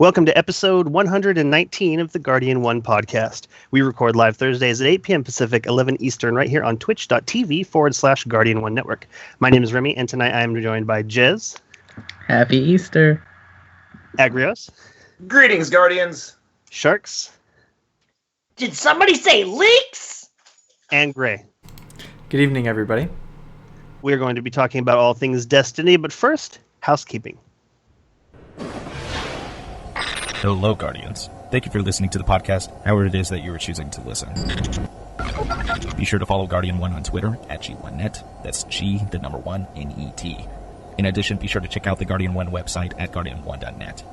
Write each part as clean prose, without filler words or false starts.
Welcome to episode 119 of the Guardian 1 podcast. We record live Thursdays at 8 p.m. Pacific, 11 Eastern, right here on twitch.tv/Guardian 1 Network. My name is Remy, and tonight I am joined by Jez. Happy Easter. Agrios. Greetings, Guardians. Sharks. Did somebody say leaks? And Gray. Good evening, everybody. We're going to be talking about all things Destiny, but first, housekeeping. Hello, Guardians. Thank you for listening to the podcast, however it is that you are choosing to listen. Be sure to follow Guardian 1 on Twitter at G1net. That's G, the number 1, N-E-T. In addition, be sure to check out the Guardian 1 website at guardian1.net.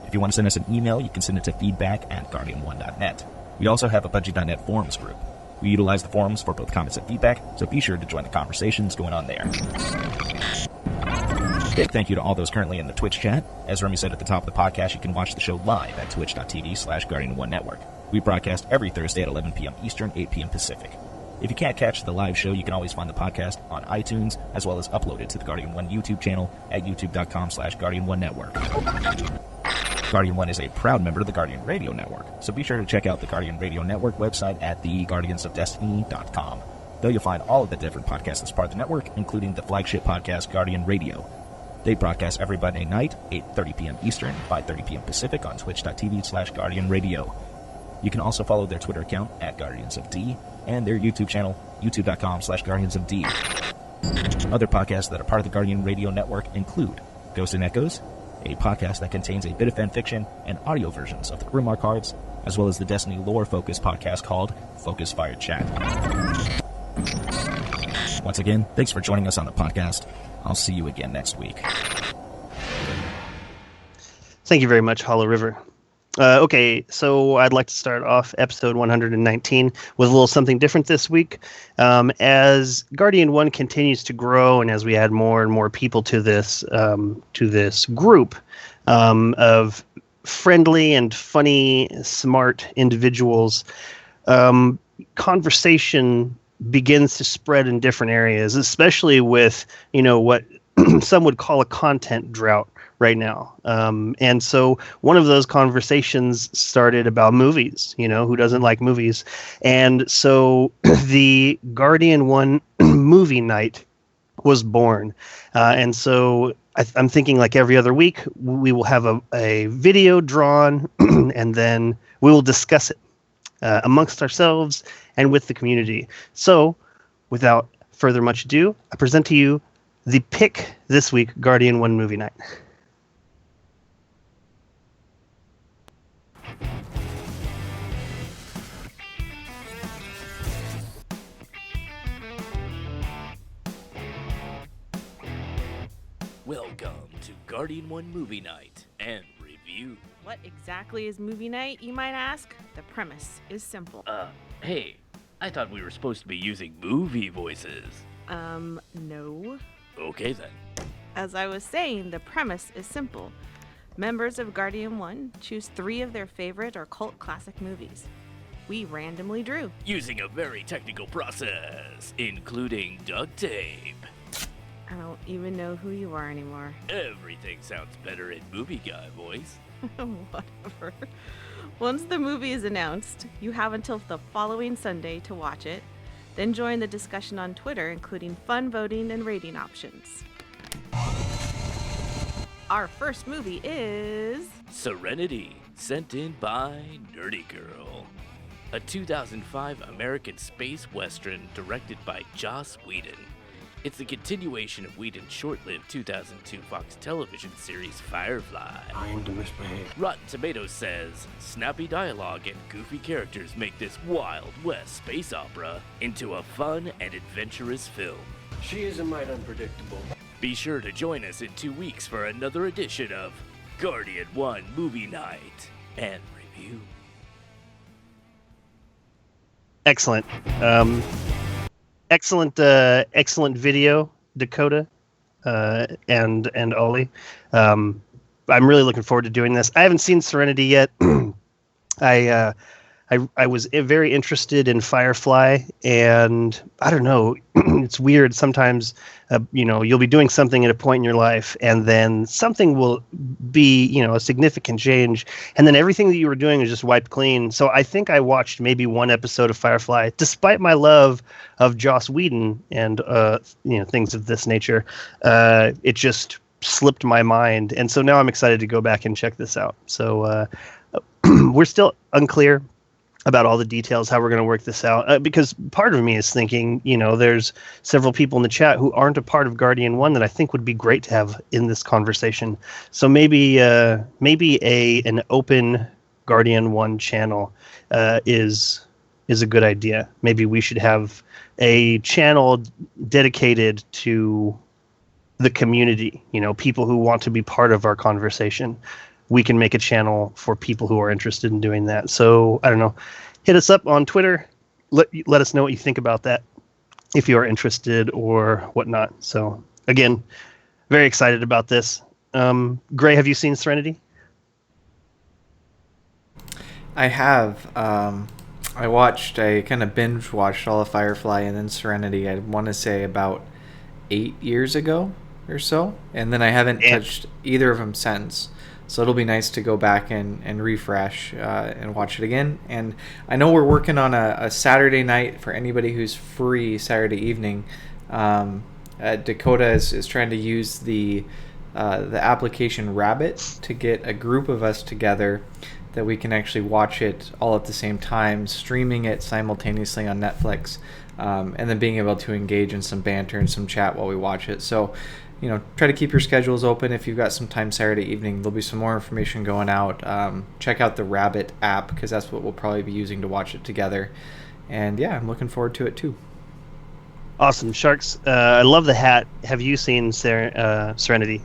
If you want to send us an email, you can send it to feedback@guardian1.net. We also have a Budgie.net forums group. We utilize the forums for both comments and feedback, so be sure to join the conversations going on there. Big thank you to all those currently in the Twitch chat. As Remy said at the top of the podcast, you can watch the show live at twitch.tv/Guardian1 Network. We broadcast every Thursday at 11 p.m. Eastern, 8 p.m. Pacific. If you can't catch the live show, you can always find the podcast on iTunes, as well as upload it to the Guardian 1 YouTube channel at youtube.com/Guardian1 Network. Guardian 1 is a proud member of the Guardian Radio Network, so be sure to check out the Guardian Radio Network website at theguardiansofdestiny.com. There you'll find all of the different podcasts as part of the network, including the flagship podcast Guardian Radio. They broadcast every Monday night, 8:30 p.m. Eastern, 5:30 p.m. Pacific on twitch.tv/Guardian Radio. You can also follow their Twitter account at Guardians of D and their YouTube channel, youtube.com/Guardians of D. Other podcasts that are part of the Guardian Radio Network include Ghosts and Echoes, a podcast that contains a bit of fan fiction and audio versions of the Grimoire cards, as well as the Destiny lore-focused podcast called Focus Fire Chat. Once again, thanks for joining us on the podcast. I'll see you again next week. Thank you very much, Hollow River. Okay, so I'd like to start off episode 119 with a little something different this week. As Guardian 1 continues to grow and as we add more and more people to this group of friendly and funny, smart individuals, conversation begins to spread in different areas, especially with, what some would call a content drought right now. And so one of those conversations started about movies, who doesn't like movies? And so the Guardian 1 movie night was born. And so I'm thinking like every other week, we will have a video drawn and then we will discuss it amongst ourselves and with the community. So without further much ado, I present to you the pick this week, Guardian 1 movie night. Welcome to Guardian 1 Movie Night and Review. What exactly is movie night, you might ask? The premise is simple. Hey, I thought we were supposed to be using movie voices. No. Okay then. As I was saying, the premise is simple. Members of Guardian 1 choose 3 of their favorite or cult classic movies. We randomly drew. Using a very technical process, including duct tape. I don't even know who you are anymore. Everything sounds better in movie guy voice. Whatever. Once the movie is announced, you have until the following Sunday to watch it. Then join the discussion on Twitter, including fun voting and rating options. Our first movie is Serenity, sent in by Nerdy Girl. A 2005 American space western directed by Joss Whedon. It's the continuation of Whedon's short-lived 2002 Fox television series Firefly. I am to misbehave. Rotten Tomatoes says, snappy dialogue and goofy characters make this Wild West space opera into a fun and adventurous film. She is a mite unpredictable. Be sure to join us in 2 weeks for another edition of Guardian 1 Movie Night and Review. Excellent. Excellent video, Dakota and Ollie. I'm really looking forward to doing this. I haven't seen Serenity yet. I I was very interested in Firefly, and I don't know, it's weird sometimes. You'll be doing something at a point in your life, and then something will be, a significant change, and then everything that you were doing is just wiped clean. So I think I watched maybe one episode of Firefly, despite my love of Joss Whedon and things of this nature. It just slipped my mind, and so now I'm excited to go back and check this out. So we're still unclear about all the details, how we're going to work this out, because part of me is thinking, there's several people in the chat who aren't a part of Guardian 1 that I think would be great to have in this conversation. So maybe an open Guardian 1 channel is a good idea. Maybe we should have a channel dedicated to the community, people who want to be part of our conversation. We can make a channel for people who are interested in doing that. So I don't know, hit us up on Twitter. Let us know what you think about that, if you are interested or whatnot. So again, very excited about this. Gray, have you seen Serenity? I have. I kind of binge watched all of Firefly and then Serenity. I want to say about 8 years ago or so, and then I haven't touched either of them since. So it'll be nice to go back and refresh and watch it again. And I know we're working on a Saturday night for anybody who's free Saturday evening. Dakota is trying to use the application Rabbit to get a group of us together that we can actually watch it all at the same time, streaming it simultaneously on Netflix, and then being able to engage in some banter and some chat while we watch it. So try to keep your schedules open. If you've got some time Saturday evening, there'll be some more information going out. Check out the Rabbit app, because that's what we'll probably be using to watch it together. And yeah, I'm looking forward to it too. Awesome. Sharks, I love the hat. Have you seen Serenity?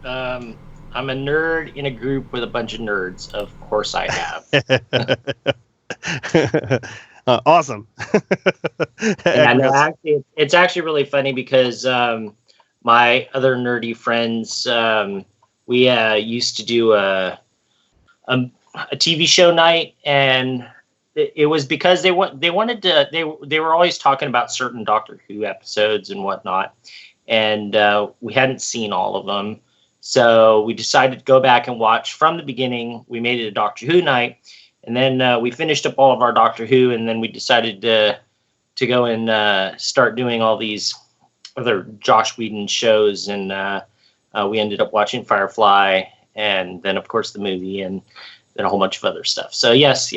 I'm a nerd in a group with a bunch of nerds. Of course I have. Awesome. And actually, it's actually really funny because my other nerdy friends, we used to do a TV show night, and it was because they wanted to. They were always talking about certain Doctor Who episodes and whatnot, and we hadn't seen all of them, so we decided to go back and watch from the beginning. We made it a Doctor Who night, and then we finished up all of our Doctor Who, and then we decided to go and start doing all these other Joss Whedon shows, and we ended up watching Firefly, and then of course the movie, and then a whole bunch of other stuff. So yes,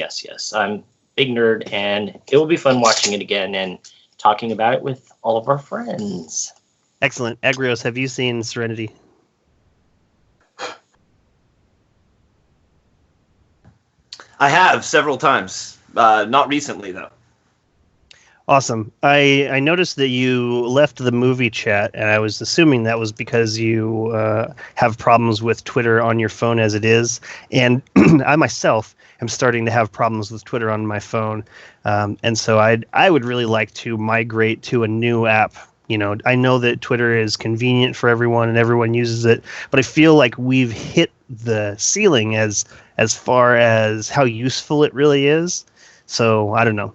I'm a big nerd, and it will be fun watching it again and talking about it with all of our friends. Excellent. Agrios, have you seen Serenity? I have several times. Not recently, though. Awesome. I noticed that you left the movie chat, and I was assuming that was because you have problems with Twitter on your phone as it is. And I myself am starting to have problems with Twitter on my phone. And so I would really like to migrate to a new app. I know that Twitter is convenient for everyone and everyone uses it, but I feel like we've hit the ceiling as far as how useful it really is. So I don't know.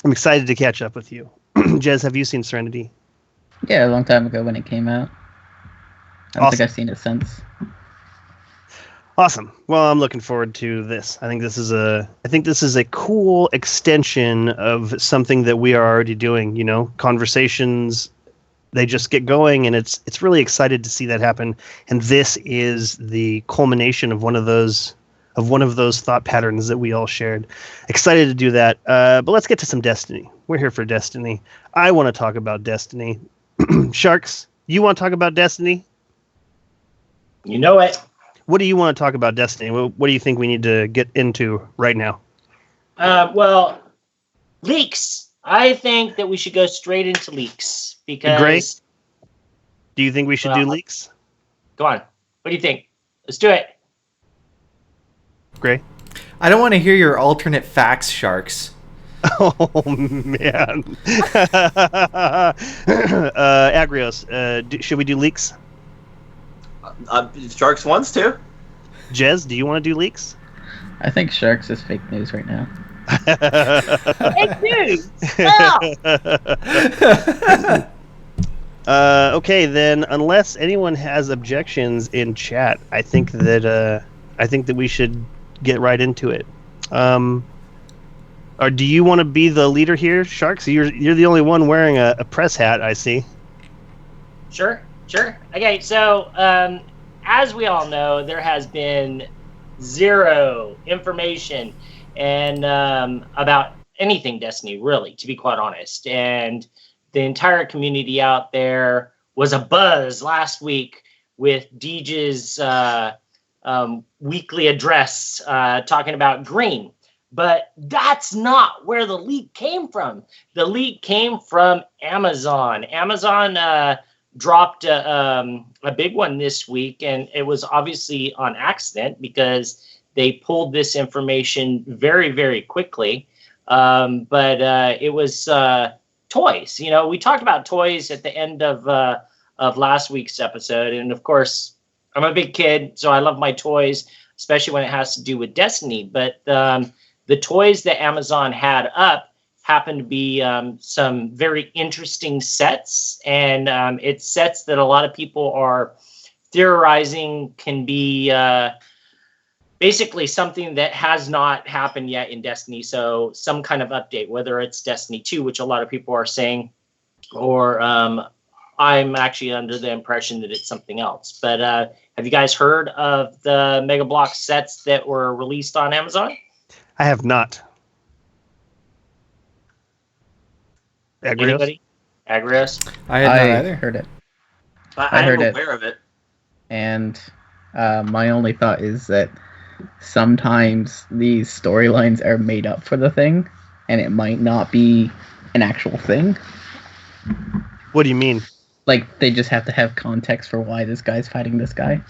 I'm excited to catch up with you. Jez, have you seen Serenity? Yeah, a long time ago when it came out. I don't think I've seen it since. Awesome. Well, I'm looking forward to this. I think this is a cool extension of something that we are already doing. Conversations, they just get going, and it's really excited to see that happen. And this is the culmination of one of those thought patterns that we all shared. Excited to do that. But let's get to some Destiny. We're here for Destiny. I want to talk about Destiny. Sharks, you want to talk about Destiny? You know it. What do you want to talk about Destiny? What do you think we need to get into right now? Well, leaks. I think that we should go straight into leaks because. Gray, do you think we should do leaks? Go on. What do you think? Let's do it. Gray? I don't want to hear your alternate facts, Sharks. Oh, man. Agrios, should we do leaks? Sharks wants to. Jez, do you want to do leaks? I think Sharks is fake news right now. Hey, dude! Stop! Okay, then, unless anyone has objections in chat, I think that we should get right into it. Or do you want to be the leader here, Sharks? You're the only one wearing a press hat, I see. Sure. Okay, so as we all know, there has been zero information and about anything Destiny, really, to be quite honest. And the entire community out there was abuzz last week with Deege's weekly address talking about green. But that's not where the leak came from. The leak came from Amazon. Amazon dropped a big one this week, and it was obviously on accident because they pulled this information very, very quickly. But it was toys. You know, we talked about toys at the end of last week's episode, and of course, I'm a big kid, so I love my toys, especially when it has to do with Destiny. But the toys that Amazon had up happened to be some very interesting sets, and it's sets that a lot of people are theorizing can be basically something that has not happened yet in Destiny. So some kind of update, whether it's Destiny 2, which a lot of people are saying, or I'm actually under the impression that it's something else. But have you guys heard of the Mega Block sets that were released on Amazon? I have not. Agrios? Anybody? Agrios? I had not I either. heard it. I heard am it. aware of it. And my only thought is that sometimes these storylines are made up for the thing, and it might not be an actual thing. What do you mean? Like, they just have to have context for why this guy's fighting this guy.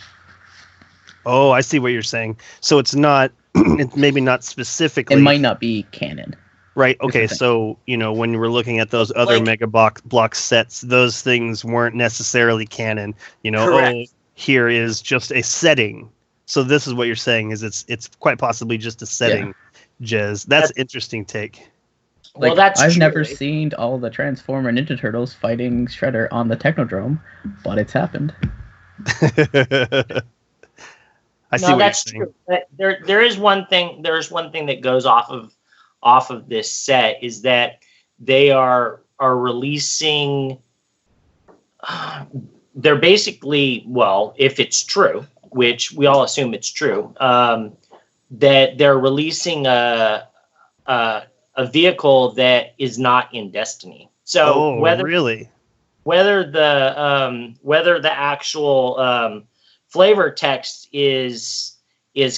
Oh, I see what you're saying. So it's not, it's maybe not specifically. It might not be canon. Right. Okay. So, you know, when we're looking at those other Like- Mega Block sets, those things weren't necessarily canon. You know, Correct. Here is just a setting. So this is what you're saying is it's quite possibly just a setting. Jez, that's interesting take. Like, Well, that's I've true, never right? seen all the Transformer Ninja Turtles fighting Shredder on the Technodrome, but it's happened. I see No, what that's you're saying. true. But there is one thing. There's one thing that goes off of this set is that they are releasing. They're basically, well, if it's true, which we all assume it's true, that they're releasing a vehicle that is not in Destiny. So really? whether the actual flavor text is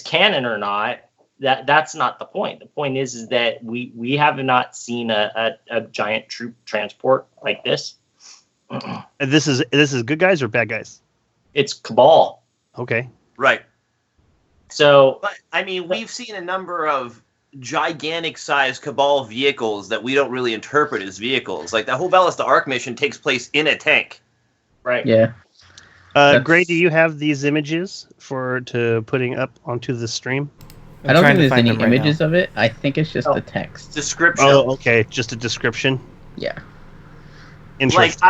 canon or not, that's not the point. The point is that we have not seen a giant troop transport like this. This is good guys or bad guys? It's Cabal. Okay. Right. So But, I mean, we've seen a number of gigantic-sized Cabal vehicles that we don't really interpret as vehicles. Like, that whole Ballista Arc mission takes place in a tank. right. Yeah. That's- Gray, do you have these images to putting up onto the stream? I don't trying think to there's find any them right images now. of it. I think it's just Oh. the text. Description. Oh, okay. Just a description. Yeah. Like, Interesting.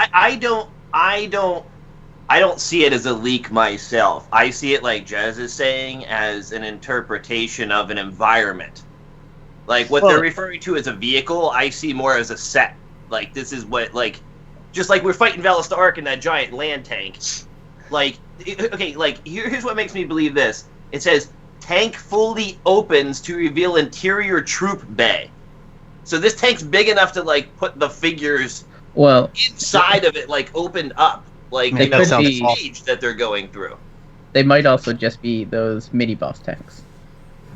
I don't see it as a leak myself. I see it, like Jez is saying, as an interpretation of an environment. Like, what they're referring to as a vehicle, I see more as a set. Like, this is what, like, just like we're fighting Ballista Arc in that giant land tank. Like, okay, like, here's what makes me believe this. It says, tank fully opens to reveal interior troop bay. So this tank's big enough to, like, put the figures Well, inside of it, like, opened up. Like, They you know, could the be- stage that they're going through. they might also just be those mini boss tanks.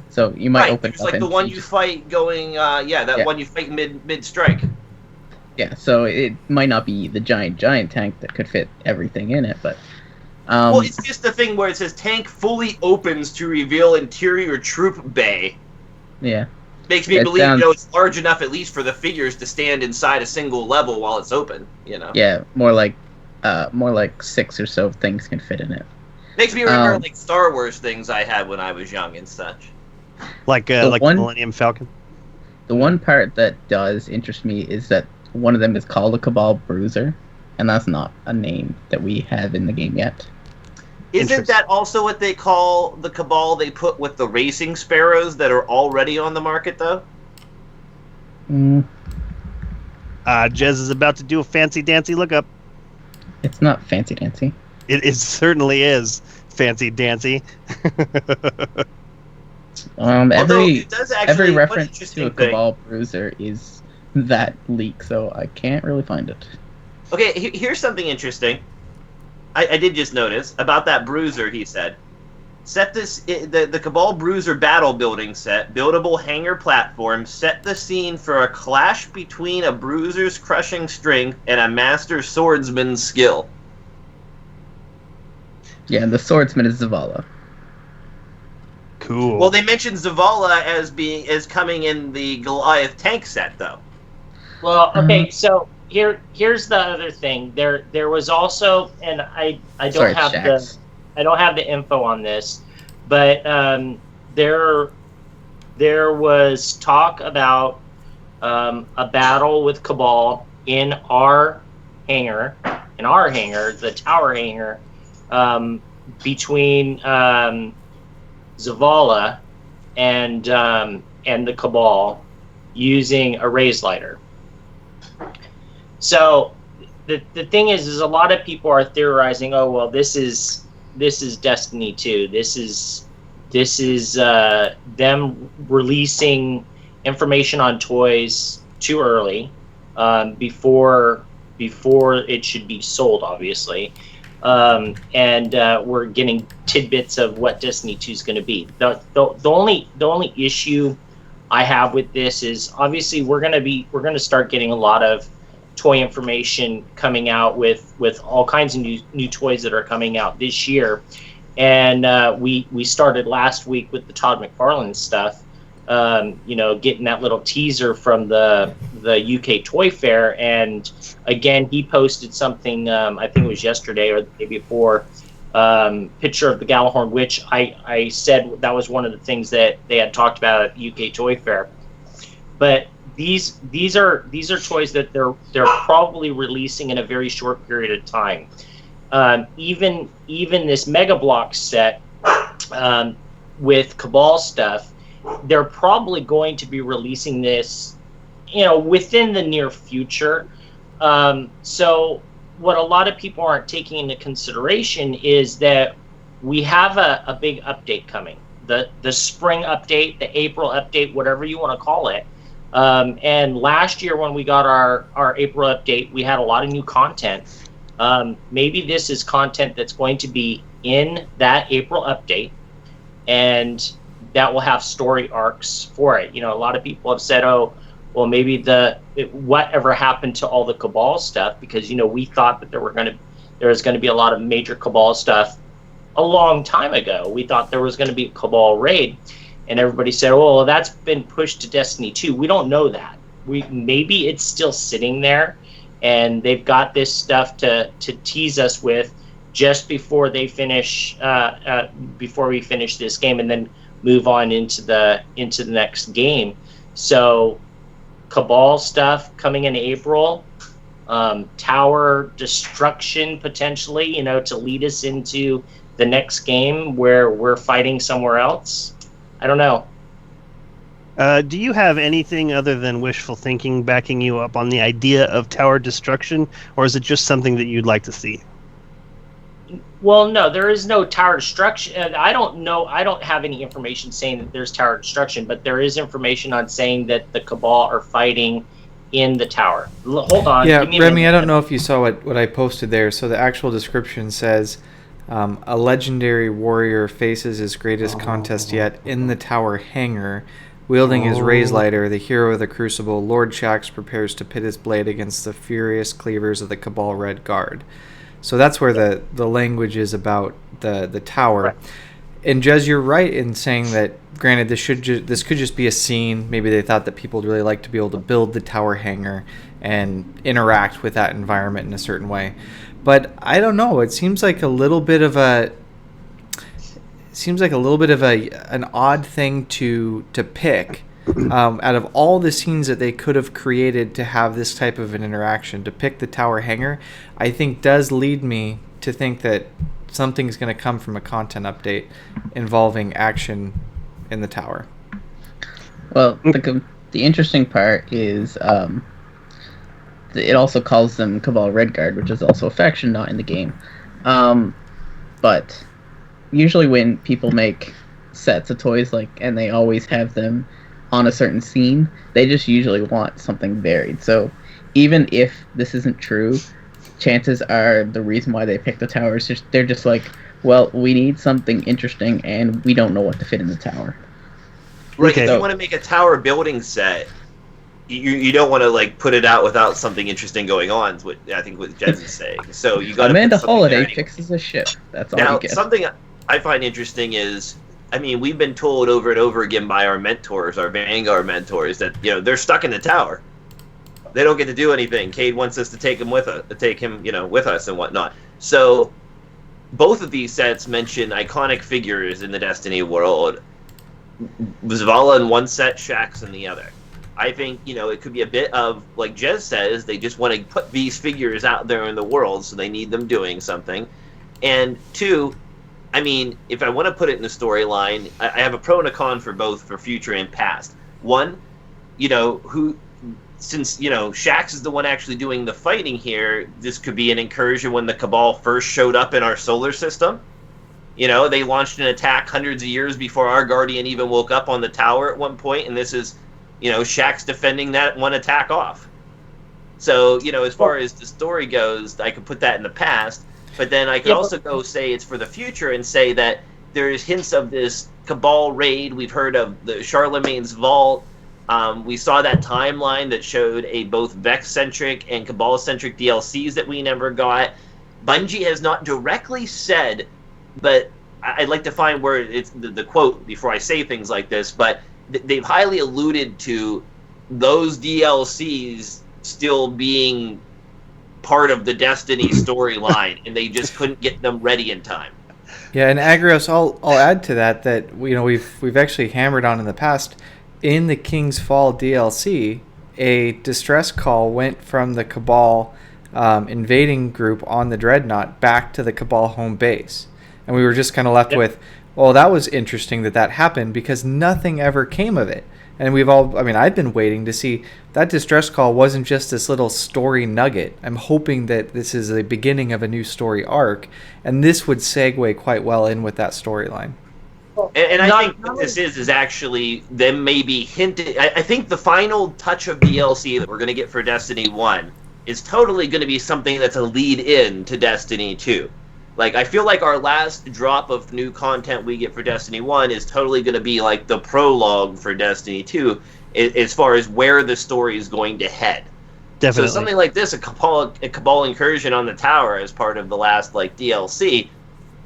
So you might Right, open there's up like the and one see- you fight going, that Yeah. one you fight mid strike. Yeah, so it might not be the giant tank that could fit everything in it, but Well, it's just the thing where it says tank fully opens to reveal interior troop bay. yeah. Makes me It believe, sounds- you know, it's large enough at least for the figures to stand inside a single level while it's open, you know? Yeah, more like 6 or so things can fit in it. Makes me remember, Um, like, Star Wars things I had when I was young and such. Like the like one- the Millennium Falcon. The one part that does interest me is that one of them is called a Cabal Bruiser, and that's not a name that we have in the game yet. Isn't that also what they call the Cabal they put with the racing sparrows that are already on the market, though? Jez is about to do a fancy-dancy lookup. It's not fancy-dancy. It certainly is fancy-dancy. Every reference to a Cabal Bruiser is that leak, so I can't really find it. Okay, here's something interesting. I did just notice about that Bruiser. He said, "Set this the Cabal Bruiser battle building set, buildable hangar platform. Set the scene for a clash between a Bruiser's crushing strength and a master swordsman's skill." Yeah, the swordsman is Zavala. Cool. Well, they mentioned Zavala as coming in the Goliath tank set, though. Well, okay, so here's the other thing. There was also, and I don't have the info on this, but there was talk about a battle with Cabal in our hangar, the tower hangar, between Zavala and the Cabal using a raise lighter. So the thing is a lot of people are theorizing, oh well, this is Destiny 2. This is them releasing information on toys too early, before it should be sold, obviously. And we're getting tidbits of what Destiny 2 is going to be. The only issue I have with this is obviously we're going to start getting a lot of toy information coming out with all kinds of new toys that are coming out this year. And we started last week with the Todd McFarlane stuff, getting that little teaser from the UK Toy Fair. And again, he posted something, I think it was yesterday or the day before, picture of the Galahorn Witch. I said that was one of the things that they had talked about at UK Toy Fair. But these are toys that they're probably releasing in a very short period of time. Even this Mega Block set with Cabal stuff, they're probably going to be releasing this, within the near future. So what a lot of people aren't taking into consideration is that we have a big update coming. The spring update, the April update, whatever you want to call it. And last year when we got our April update, we had a lot of new content. Maybe this is content that's going to be in that April update, and that will have story arcs for it. A lot of people have said, oh, well, maybe whatever happened to all the Cabal stuff, because, we thought that there was going to be a lot of major Cabal stuff a long time ago. We thought there was going to be a Cabal raid, and everybody said, oh, well, that's been pushed to Destiny 2. We don't know that. Maybe it's still sitting there, and they've got this stuff to tease us with just before they finish, before we finish this game, and then move on into the next game. So Cabal stuff coming in April, tower destruction potentially, to lead us into the next game where we're fighting somewhere else. I don't know. Do you have anything other than wishful thinking backing you up on the idea of tower destruction, or is it just something that you'd like to see? Well, no, there is no tower destruction. I don't know. I don't have any information saying that there's tower destruction, but there is information on saying that the Cabal are fighting in the tower. Hold on. Yeah, Remy, I don't know if you saw what I posted there. So the actual description says, a legendary warrior faces his greatest contest yet in the tower hangar. Wielding his raise lighter, the hero of the Crucible, Lord Shaxx prepares to pit his blade against the furious cleavers of the Cabal Red Guard. So that's where the language is about the tower. Right. And Jez, you're right in saying that, granted, this could just be a scene. Maybe they thought that people would really like to be able to build the tower hangar and interact with that environment in a certain way. But I don't know. It seems like a little bit of an odd thing to pick Out of all the scenes that they could have created to have this type of an interaction, to pick the tower hangar, I think does lead me to think that something's going to come from a content update involving action in the tower. Well, the interesting part is it also calls them Cabal Redguard, which is also a faction not in the game. But usually when people make sets of toys, and they always have them on a certain scene, they just usually want something varied. So even if this isn't true, chances are the reason why they picked the tower is they're just like, well, we need something interesting and we don't know what to fit in the tower. Right, Okay. if you want to make a tower building set, you don't want to put it out without something interesting going on. Is what I think what Jez is saying. So you got Amanda Holiday fixes a ship. That's all now, we get. Something I find interesting is, we've been told over and over again by our mentors, our Vanguard mentors, that they're stuck in the tower. They don't get to do anything. Cade wants us to take him with us, with us and whatnot. So both of these sets mention iconic figures in the Destiny world. Zavala in one set, Shaxx in the other. I think, it could be a bit of, like Jez says, they just want to put these figures out there in the world, so they need them doing something. And two, if I want to put it in the storyline, I have a pro and a con for both, for future and past. One, since Shaxx is the one actually doing the fighting here, this could be an incursion when the Cabal first showed up in our solar system. They launched an attack hundreds of years before our Guardian even woke up on the tower at one point, and this is Shaxx defending that one attack off. So, as far as the story goes, I could put that in the past, but then I could also go say it's for the future and say that there's hints of this Cabal raid. We've heard of the Charlemagne's Vault. We saw that timeline that showed both Vex-centric and Cabal-centric DLCs that we never got. Bungie has not directly said, but I'd like to find where it's the quote before I say things like this, but they've highly alluded to those DLCs still being part of the Destiny storyline, and they just couldn't get them ready in time. Yeah, and Agrios, I'll add to that we've actually hammered on in the past. In the King's Fall DLC, a distress call went from the Cabal invading group on the Dreadnought back to the Cabal home base. And we were just kind of left with, well, that was interesting that happened because nothing ever came of it. And I've been waiting to see that distress call wasn't just this little story nugget. I'm hoping that this is the beginning of a new story arc, and this would segue quite well in with that storyline. And I think what this is actually them maybe hinting. I think the final touch of DLC that we're going to get for Destiny 1 is totally going to be something that's a lead in to Destiny 2. I feel like our last drop of new content we get for Destiny 1 is totally going to be like the prologue for Destiny 2 as far as where the story is going to head. Definitely. So something like this, a Cabal incursion on the tower as part of the last DLC,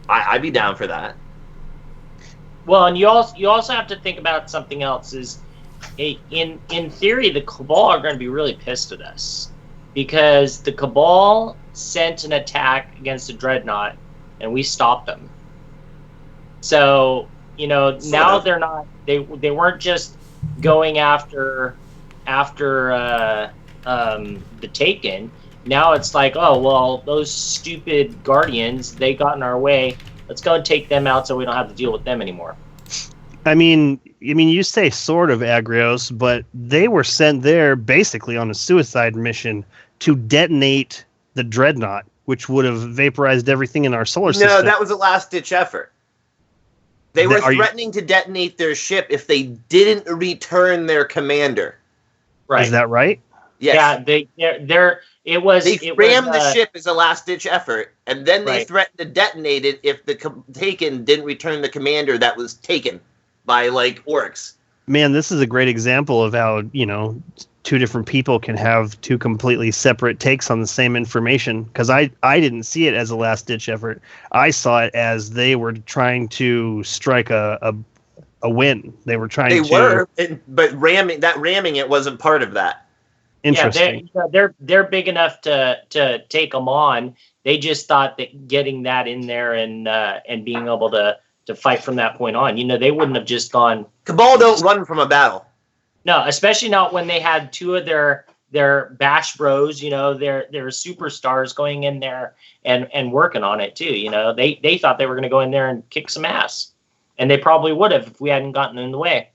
I'd be down for that. Well, and you also have to think about something else. Is in theory, the Cabal are going to be really pissed at us because the Cabal sent an attack against the Dreadnought, and we stopped them. So now they're not. They weren't just going after the Taken. Now it's like, oh well, those stupid Guardians, they got in our way. Let's go and take them out so we don't have to deal with them anymore. You say sort of, Agrios, but they were sent there basically on a suicide mission to detonate the Dreadnought, which would have vaporized everything in our solar system. No, that was a last-ditch effort. They were threatening to detonate their ship if they didn't return their commander. Right. Is that right? Yes. Yeah, they rammed the ship as a last-ditch effort, and then they threatened to detonate it if the Taken didn't return the commander that was taken by, orcs. Man, this is a great example of how, two different people can have two completely separate takes on the same information, because I didn't see it as a last-ditch effort. I saw it as they were trying to strike a win. They were trying but ramming it wasn't part of that. Interesting. Yeah, they're big enough to take them on. They just thought that getting that in there and being able to fight from that point on, they wouldn't have just gone. Cabal don't run from a battle. No, especially not when they had two of their bash bros, their superstars going in there and working on it too. They thought they were going to go in there and kick some ass, and they probably would have if we hadn't gotten in the way.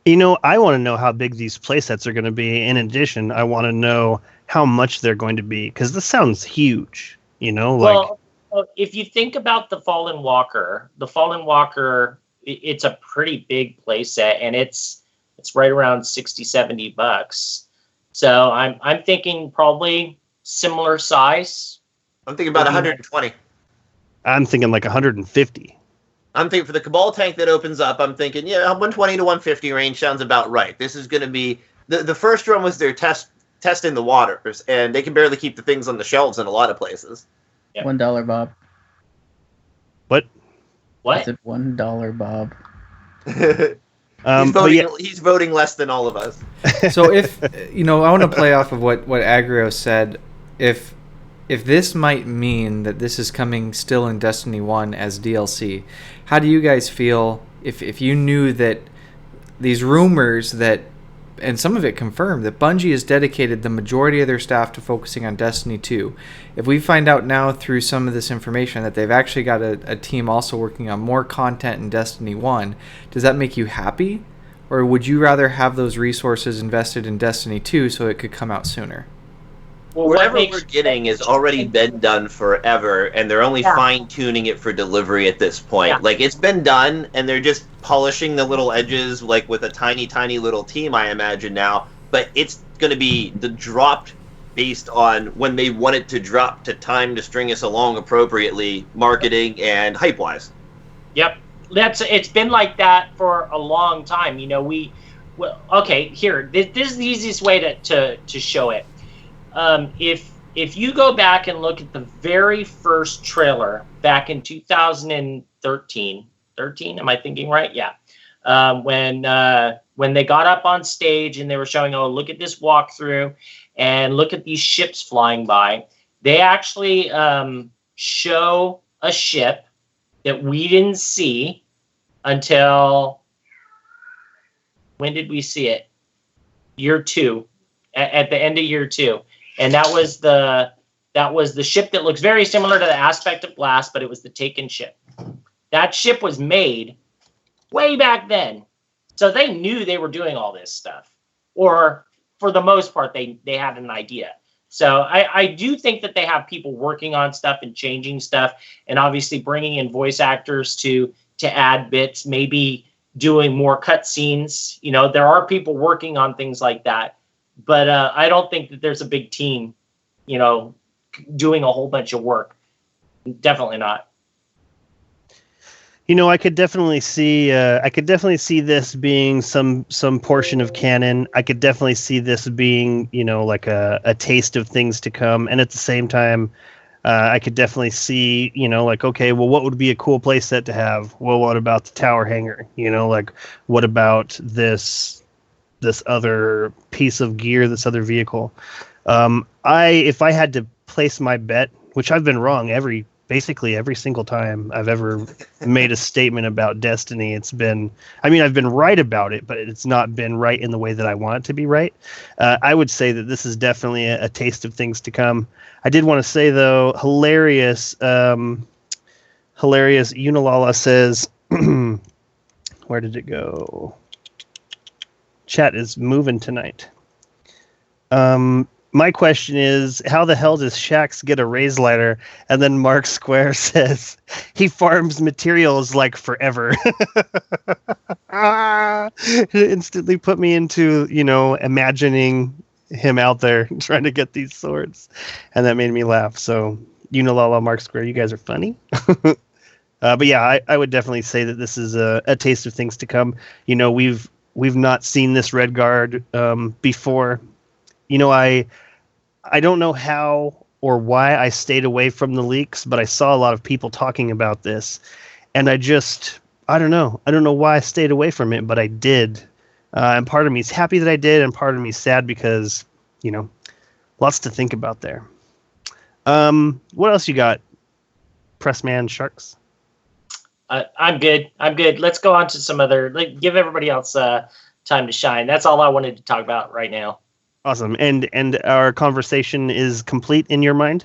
I want to know how big these play sets are going to be. In addition, I want to know how much they're going to be, because this sounds huge. Well, if you think about the Fallen Walker, it's a pretty big play set, and it's right around $60-$70. So I'm thinking probably similar size. I'm thinking about 120. I'm thinking like 150. I'm thinking for the Cabal tank that opens up, I'm thinking, 120 to 150 range sounds about right. This is going to be the first run was their testing the waters, and they can barely keep the things on the shelves in a lot of places. Yep. $1, Bob. What? Is it $1, Bob? He's voting less than all of us. So if I want to play off of what Agrios said. If this might mean that this is coming still in Destiny 1 as DLC, how do you guys feel if you knew that these rumors and some of it confirmed, that Bungie has dedicated the majority of their staff to focusing on Destiny 2? If we find out now through some of this information that they've actually got a team also working on more content in Destiny 1, does that make you happy? Or would you rather have those resources invested in Destiny 2 so it could come out sooner? Well, whatever we're getting has already been done forever, and they're only fine-tuning it for delivery at this point. Yeah. Like, it's been done, and they're just polishing the little edges, like, with a tiny, tiny little team, I imagine now. But it's going to be dropped based on when they want it to drop to time to string us along appropriately, marketing and hype-wise. Yep. It's been like that for a long time. Okay, here. This is the easiest way to show it. If you go back and look at the very first trailer back in 2013, am I thinking right? Yeah. When they got up on stage and they were showing, look at this walkthrough and look at these ships flying by, they actually show a ship that we didn't see until, when did we see it? Year 2, at the end of year 2. And that was the ship that looks very similar to the aspect of Blast, but it was the Taken ship. That ship was made way back then. So they knew they were doing all this stuff. Or for the most part, they had an idea. So I do think that they have people working on stuff and changing stuff, and obviously bringing in voice actors to add bits, maybe doing more cutscenes. There are people working on things like that. But I don't think that there's a big team, doing a whole bunch of work. Definitely not. I could definitely see this being some portion of canon. I could definitely see this being, like a taste of things to come. And at the same time, I could definitely see, like, okay, well, what would be a cool play set to have? Well, what about the tower hangar? Like, what about this other piece of gear, this other vehicle? If I had to place my bet, which I've been wrong basically every single time I've ever made a statement about Destiny, I've been right about it, but it's not been right in the way that I want it to be right. I would say that this is definitely a taste of things to come. I did want to say, though, hilarious Unilala says, where did it go? Chat is moving tonight. My question is, how the hell does Shaxx get a raise lighter? And then Mark Square says he farms materials like forever. It instantly put me into, imagining him out there trying to get these swords. And that made me laugh. So, Unilala, Mark Square, you guys are funny. But yeah, I would definitely say that this is a taste of things to come. We've not seen this Redguard before. I don't know how or why I stayed away from the leaks, but I saw a lot of people talking about this, and I don't know. I don't know why I stayed away from it, but I did. And part of me is happy that I did, and part of me is sad because, lots to think about there. What else you got, Pressman Sharks? I'm good. Let's go on to some other. Give everybody else time to shine. That's all I wanted to talk about right now. Awesome. And our conversation is complete in your mind?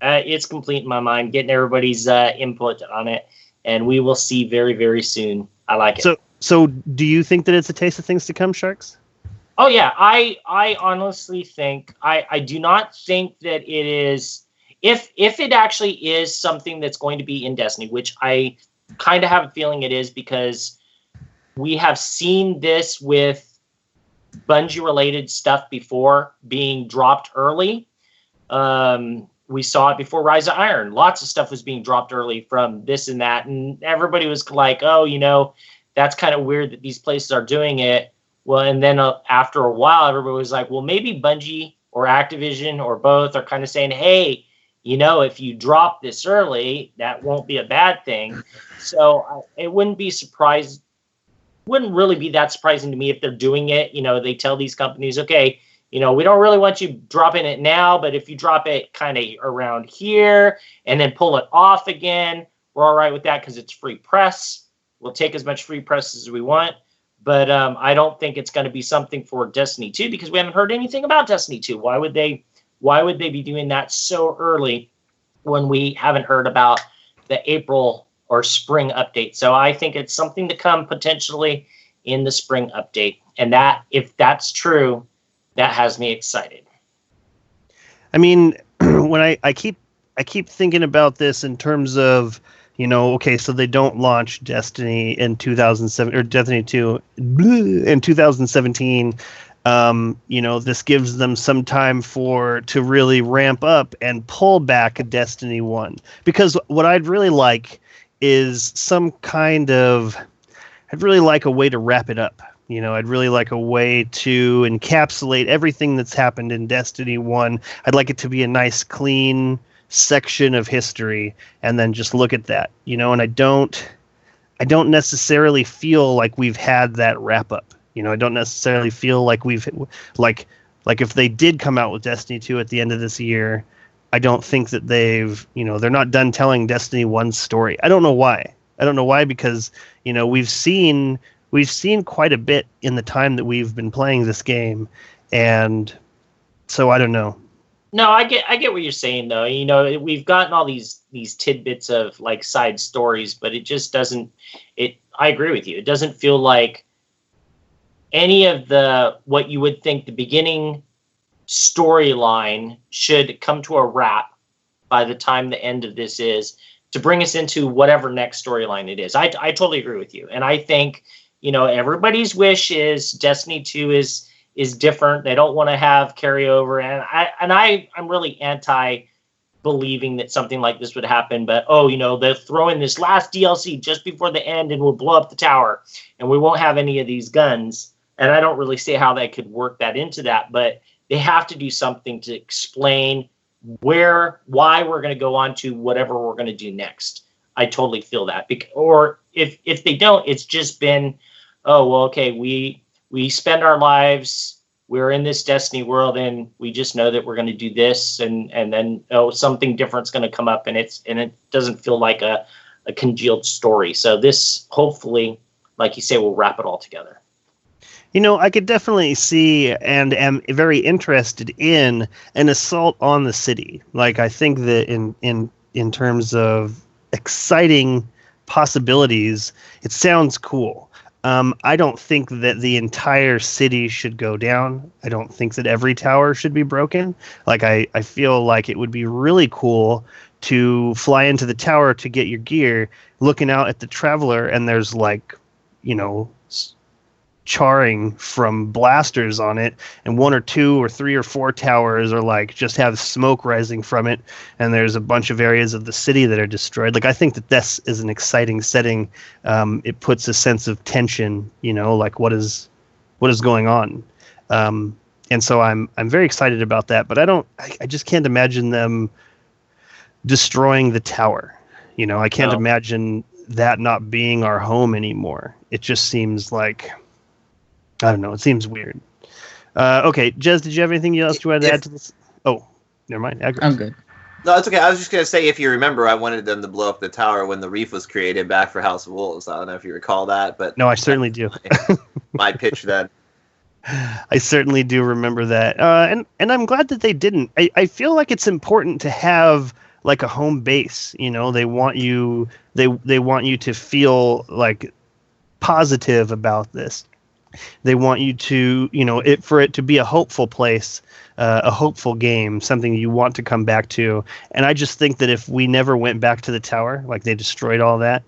It's complete in my mind, getting everybody's input on it, and we will see very, very soon. I like it. So do you think that it's a taste of things to come, Sharks? Oh, yeah. I honestly think, I do not think that it is, if it actually is something that's going to be in Destiny, which I kind of have a feeling it is, because we have seen this with Bungie-related stuff before being dropped early. We saw it before Rise of Iron. Lots of stuff was being dropped early from this and that, and everybody was like, oh, that's kind of weird that these places are doing it. Well, and then after a while, everybody was like, well, maybe Bungie or Activision or both are kind of saying, hey, if you drop this early, that won't be a bad thing. So it wouldn't really be that surprising to me if they're doing it. They tell these companies, okay, we don't really want you dropping it now, but if you drop it kind of around here and then pull it off again, we're all right with that because it's free press. We'll take as much free press as we want. But I don't think it's going to be something for Destiny 2 because we haven't heard anything about Destiny 2. Why would they be doing that so early when we haven't heard about the April or spring update? So I think it's something to come potentially in the spring update. And that, if that's true, that has me excited. I mean, when I keep thinking about this in terms of, okay, so they don't launch Destiny in 2007 or Destiny 2 in 2017. This gives them some time to really ramp up and pull back a Destiny 1. Because what I'd really like is I'd really like a way to wrap it up. I'd really like a way to encapsulate everything that's happened in Destiny 1. I'd like it to be a nice, clean section of history, and then just look at that. And I don't necessarily feel like we've had that wrap up. I don't necessarily feel like we've like if they did come out with Destiny 2 at the end of this year, I don't think that they're not done telling Destiny 1's story. I don't know why. Because we've seen quite a bit in the time that we've been playing this game, and so I don't know. No, I get what you're saying though. We've gotten all these tidbits of like side stories, but it just doesn't. I agree with you. It doesn't feel like any of what you would think the beginning storyline should come to a wrap by the time the end of this is, to bring us into whatever next storyline it is. I totally agree with you, and I think everybody's wish is Destiny 2 is different. They don't want to have carryover, and I'm really anti believing that something like this would happen. But they'll throw in this last DLC just before the end, and we'll blow up the tower, and we won't have any of these guns. And I don't really see how they could work that into that, but they have to do something to explain why we're going to go on to whatever we're going to do next. I totally feel that. Or if they don't, it's just been, oh, well, okay, we spend our lives, we're in this Destiny world, and we just know that we're going to do this, and then something different's going to come up, and it doesn't feel like a congealed story. So this, hopefully, like you say, will wrap it all together. I could definitely see and am very interested in an assault on the city. Like, I think that in terms of exciting possibilities, it sounds cool. I don't think that the entire city should go down. I don't think that every tower should be broken. Like, I feel like it would be really cool to fly into the tower to get your gear, looking out at the Traveler, and there's charring from blasters on it, and 1 or 2 or 3 or 4 towers are just have smoke rising from it, and there's a bunch of areas of the city that are destroyed. Like, I think that this is an exciting setting. It puts a sense of tension, what is going on, and so I'm very excited about that. But I just can't imagine them destroying the tower. I can't imagine that not being our home anymore. It just seems like, I don't know. It seems weird. Okay, Jez, did you have anything else you wanted to add to this? Oh, never mind. Agrios. I'm good. No, it's okay. I was just gonna say, if you remember, I wanted them to blow up the tower when the reef was created back for House of Wolves. I don't know if you recall that, but No, I certainly do. my pitch then. I certainly do remember that, and I'm glad that they didn't. I feel like it's important to have like a home base. You know, they want you to feel like positive about this. They want you to, for it to be a hopeful place, a hopeful game, something you want to come back to. And I just think that if we never went back to the tower, like they destroyed all that,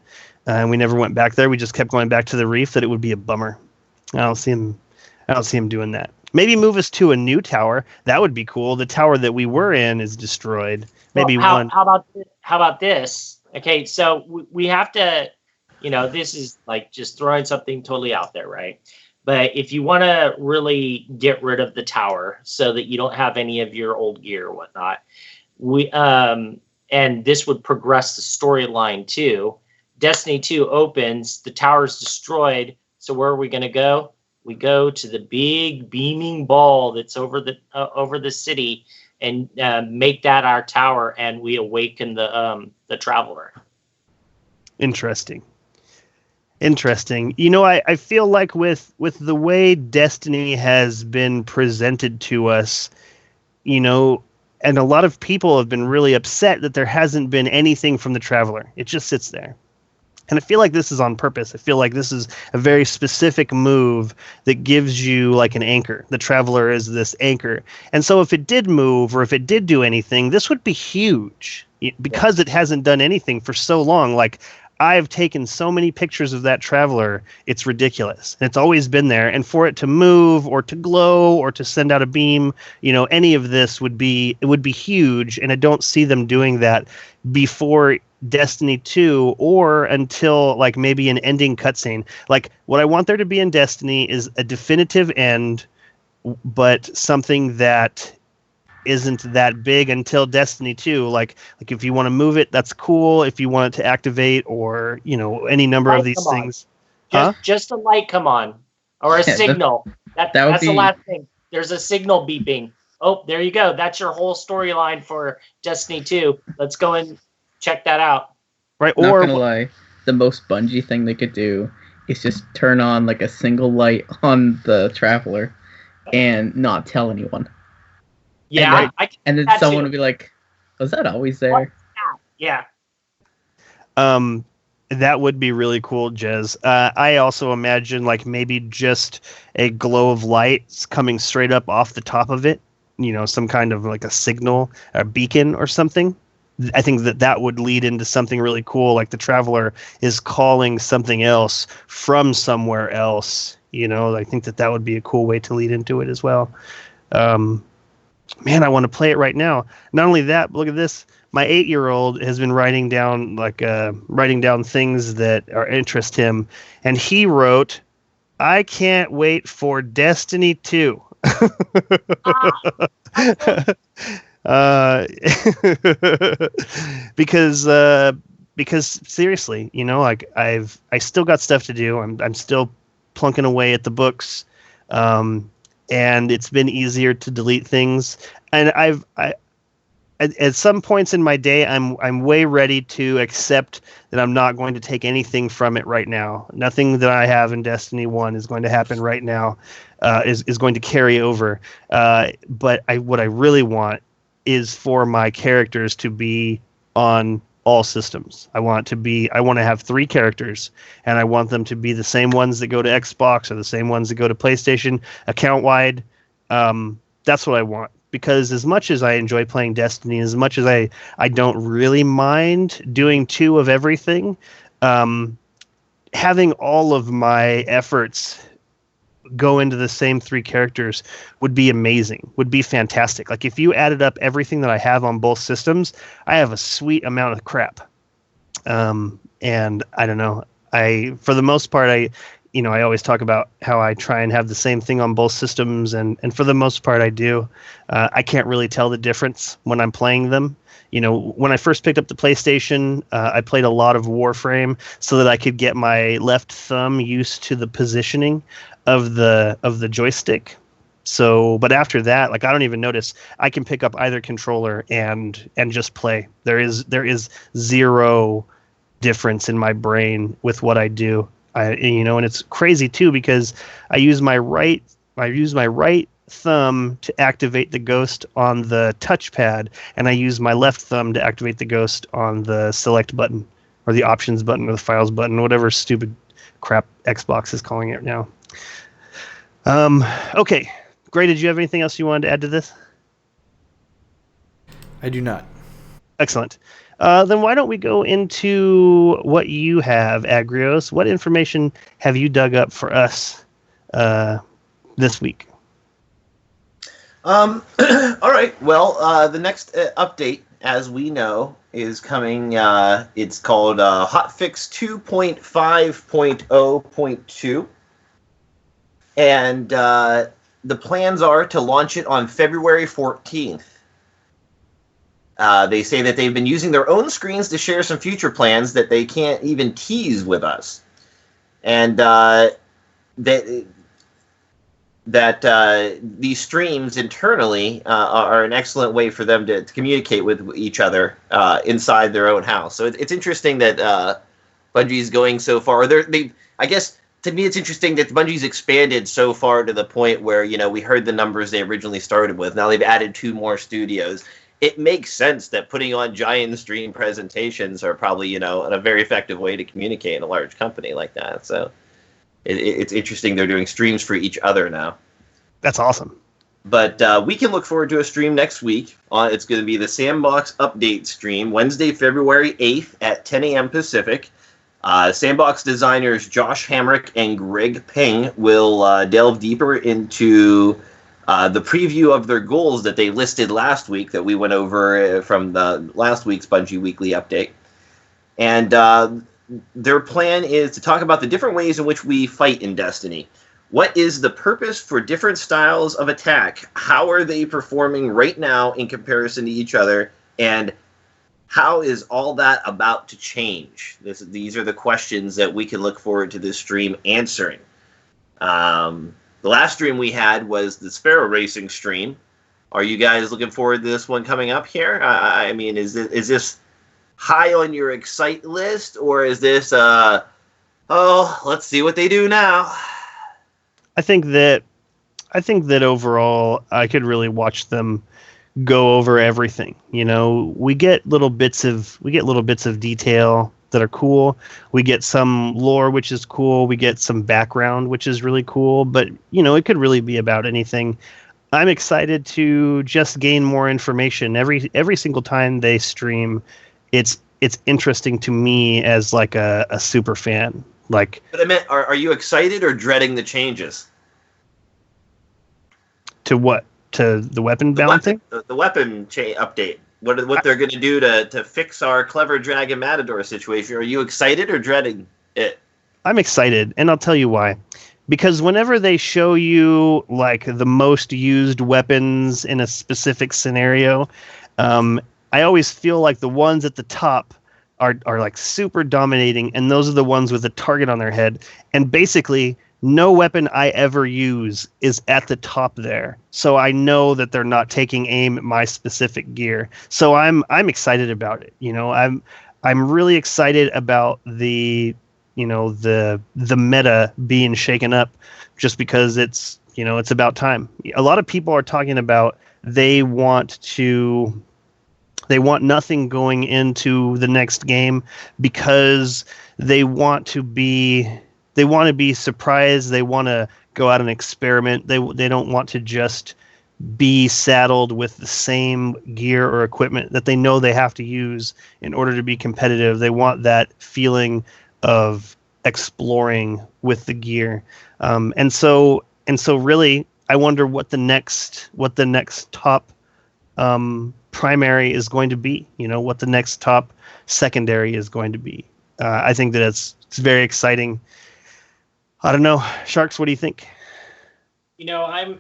and we never went back there, we just kept going back to the reef, that it would be a bummer. I don't see him doing that. Maybe move us to a new tower. That would be cool. The tower that we were in is destroyed. Maybe how about this? Okay, so we have to, this is like just throwing something totally out there, right? But if you want to really get rid of the tower so that you don't have any of your old gear or whatnot, and this would progress the storyline too. Destiny 2 opens, the tower's destroyed. So where are we going to go? We go to the big beaming ball that's over the city, and make that our tower, and we awaken the traveler. Interesting. I feel like with the way Destiny has been presented to us, and a lot of people have been really upset that there hasn't been anything from the Traveler. It just sits there. And I feel like this is on purpose. I feel like this is a very specific move that gives you like an anchor. The Traveler is this anchor. And so if it did move, or if it did do anything, this would be huge because it hasn't done anything for so long. Like, I've taken so many pictures of that Traveler, it's ridiculous. And it's always been there. And for it to move or to glow or to send out a beam, any of this would be huge. And I don't see them doing that before Destiny 2 or until like maybe an ending cutscene. Like, what I want there to be in Destiny is a definitive end, but something that isn't that big until Destiny 2. Like if you want to move it, that's cool. If you want it to activate, or any number of these things. Just a light come on, or a signal. That's the last thing. There's a signal beeping. Oh, there you go. That's your whole storyline for Destiny 2. Let's go and check that out. Right. Not gonna lie, the most Bungie thing they could do is just turn on like a single light on the Traveler and not tell anyone. Yeah, and then someone would be like, "Was that always there?" Yeah. That would be really cool, Jez. I also imagine like maybe just a glow of lights coming straight up off the top of it. Some kind of like a signal, a beacon or something. I think that would lead into something really cool, like the Traveler is calling something else from somewhere else. I think that would be a cool way to lead into it as well. Man, I want to play it right now. Not only that, but look at this. My 8-year-old has been writing down things that interest him, and he wrote, "I can't wait for Destiny 2." Because seriously, I still got stuff to do. I'm still plunking away at the books. And it's been easier to delete things. And at some points in my day, I'm way ready to accept that I'm not going to take anything from it right now. Nothing that I have in Destiny 1 is going to happen right now, is going to carry over. But what I really want is for my characters to be on all systems. I want to have 3 characters, and I want them to be the same ones that go to Xbox or the same ones that go to PlayStation account wide. That's what I want, because as much as I enjoy playing Destiny, as much as I don't really mind doing 2 of everything, having all of my efforts go into the same 3 characters would be amazing, would be fantastic. Like, if you added up everything that I have on both systems, I have a sweet amount of crap. And I don't know, for the most part, I always talk about how I try and have the same thing on both systems, and for the most part I do. I can't really tell the difference when I'm playing them. When I first picked up the PlayStation, I played a lot of Warframe so that I could get my left thumb used to the positioning of the joystick. So, but after that, like I don't even notice. I can pick up either controller and just play. There is zero difference in my brain with what I do. And it's crazy too because I use my right thumb to activate the ghost on the touchpad, and I use my left thumb to activate the ghost on the select button or the options button or the files button, whatever stupid crap Xbox is calling it now. Okay. Gray, did you have anything else you wanted to add to this? I do not. Excellent. Then why don't we go into what you have, Agrios? What information have you dug up for us this week? All right. Well, the next update, as we know, is coming. It's called Hotfix 2.5.0.2. And the plans are to launch it on February 14th. They say that they've been using their own screens to share some future plans that they can't even tease with us. And these streams internally are an excellent way for them to communicate with each other inside their own house. So it's interesting that Bungie's going so far. I guess, to me, it's interesting that Bungie's expanded so far to the point where, we heard the numbers they originally started with. Now they've added 2 more studios. It makes sense that putting on giant stream presentations are probably, a very effective way to communicate in a large company like that. So it's interesting they're doing streams for each other now. That's awesome. But we can look forward to a stream next week. It's going to be the Sandbox Update stream, Wednesday, February 8th at 10 a.m. Pacific. Sandbox designers Josh Hamrick and Greg Ping will delve deeper into the preview of their goals that they listed last week that we went over from the last week's Bungie Weekly Update. And their plan is to talk about the different ways in which we fight in Destiny. What is the purpose for different styles of attack? How are they performing right now in comparison to each other? And how is all that about to change? These are the questions that we can look forward to this stream answering. The last stream we had was the Sparrow Racing stream. Are you guys looking forward to this one coming up here? I mean, is this high on your excite list, or is this let's see what they do now? I think that overall I could really watch them go over everything. We get little bits of detail that are cool. We get some lore, which is cool. We get some background, which is really cool. But it could really be about anything. I'm excited to just gain more information every single time they stream. It's interesting to me as like a super fan. But I meant, are you excited or dreading the changes? To what? To the weapon balancing? The weapon update. What they're going to do to fix our Clever Dragon Matador situation. Are you excited or dreading it? I'm excited, and I'll tell you why. Because whenever they show you like the most used weapons in a specific scenario, I always feel like the ones at the top are like super dominating, and those are the ones with a target on their head. And basically, no weapon I ever use is at the top there, so I know that they're not taking aim at my specific gear. So I'm excited about it. I'm really excited about the meta being shaken up, just because it's about time. A lot of people are talking about they want nothing going into the next game because they want to be surprised. They want to go out and experiment. They don't want to just be saddled with the same gear or equipment that they know they have to use in order to be competitive. They want that feeling of exploring with the gear. And so really, I wonder what the next top primary is going to be. What the next top secondary is going to be. I think that it's very exciting. I don't know, Sharks. What do you think? I'm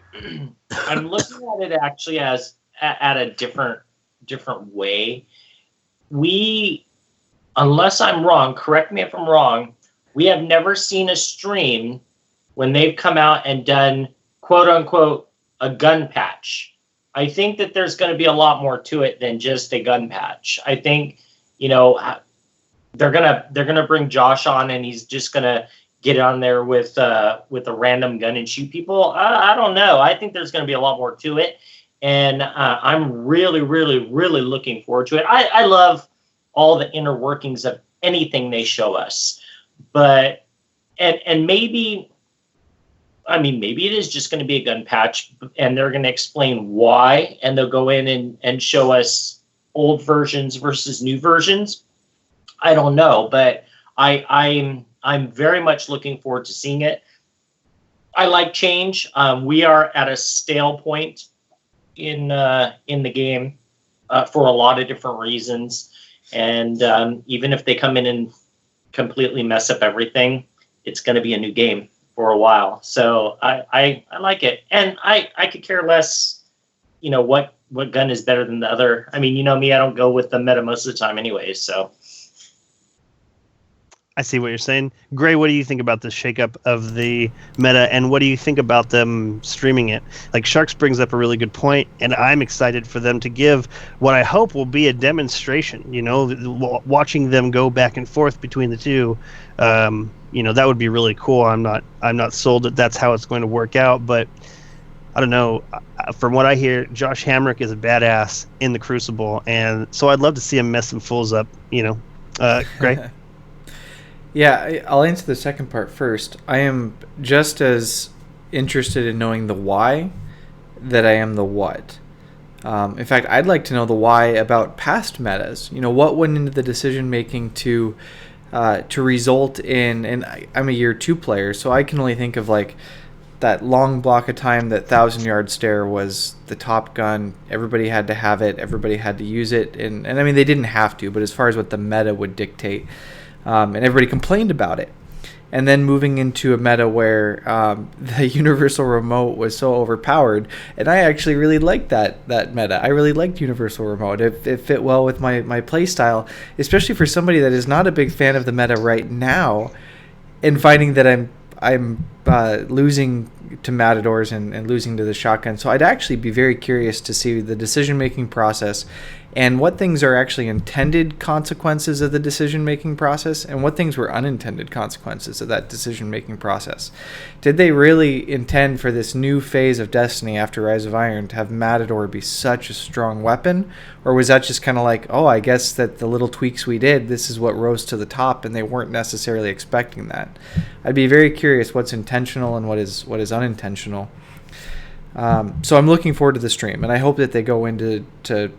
looking at it actually as at a different way. Unless I'm wrong, correct me if I'm wrong, we have never seen a stream when they've come out and done quote unquote a gun patch. I think that there's going to be a lot more to it than just a gun patch. I think, they're gonna bring Josh on, and he's just gonna get on there with a random gun and shoot people. I don't know. I think there's gonna be a lot more to it, and I'm really, really, really looking forward to it. I love all the inner workings of anything they show us, but and maybe it is just going to be a gun patch, and they're going to explain why, and they'll go in and show us old versions versus new versions. I don't know, but I'm very much looking forward to seeing it. I like change. We are at a stale point in the game for a lot of different reasons, and even if they come in and completely mess up everything, it's going to be a new game for a while. So I like it, and I could care less, what gun is better than the other. I mean, you know me, I don't go with the meta most of the time anyways, so. I see what you're saying. Gray, what do you think about this shakeup of the meta, and what do you think about them streaming it? Like, Sharks brings up a really good point, and I'm excited for them to give what I hope will be a demonstration, watching them go back and forth between the two. That would be really cool. I'm not sold that that's how it's going to work out, but I don't know. From what I hear, Josh Hamrick is a badass in the Crucible, and so I'd love to see him mess some fools up, Gray? Yeah, I'll answer the second part first. I am just as interested in knowing the why that I am the what. In fact, I'd like to know the why about past metas. What went into the decision making to result in, and I'm a year 2 player, so I can only think of like that long block of time that 1,000-yard stare was the top gun. Everybody had to have it. Everybody had to use it. And I mean, they didn't have to, but as far as what the meta would dictate, and everybody complained about it. And then moving into a meta where the universal remote was so overpowered, and I actually really liked that meta. I really liked universal remote. It fit well with my play style, especially for somebody that is not a big fan of the meta right now, and finding that I'm losing to Matadors and losing to the shotgun. So I'd actually be very curious to see the decision-making process and what things are actually intended consequences of the decision-making process and what things were unintended consequences of that decision-making process. Did they really intend for this new phase of Destiny after Rise of Iron to have Matador be such a strong weapon? Or was that just kind of like, oh, I guess that the little tweaks we did, this is what rose to the top, and they weren't necessarily expecting that? I'd be very curious what's intentional and what is unintentional. So I'm looking forward to the stream, and I hope that they go into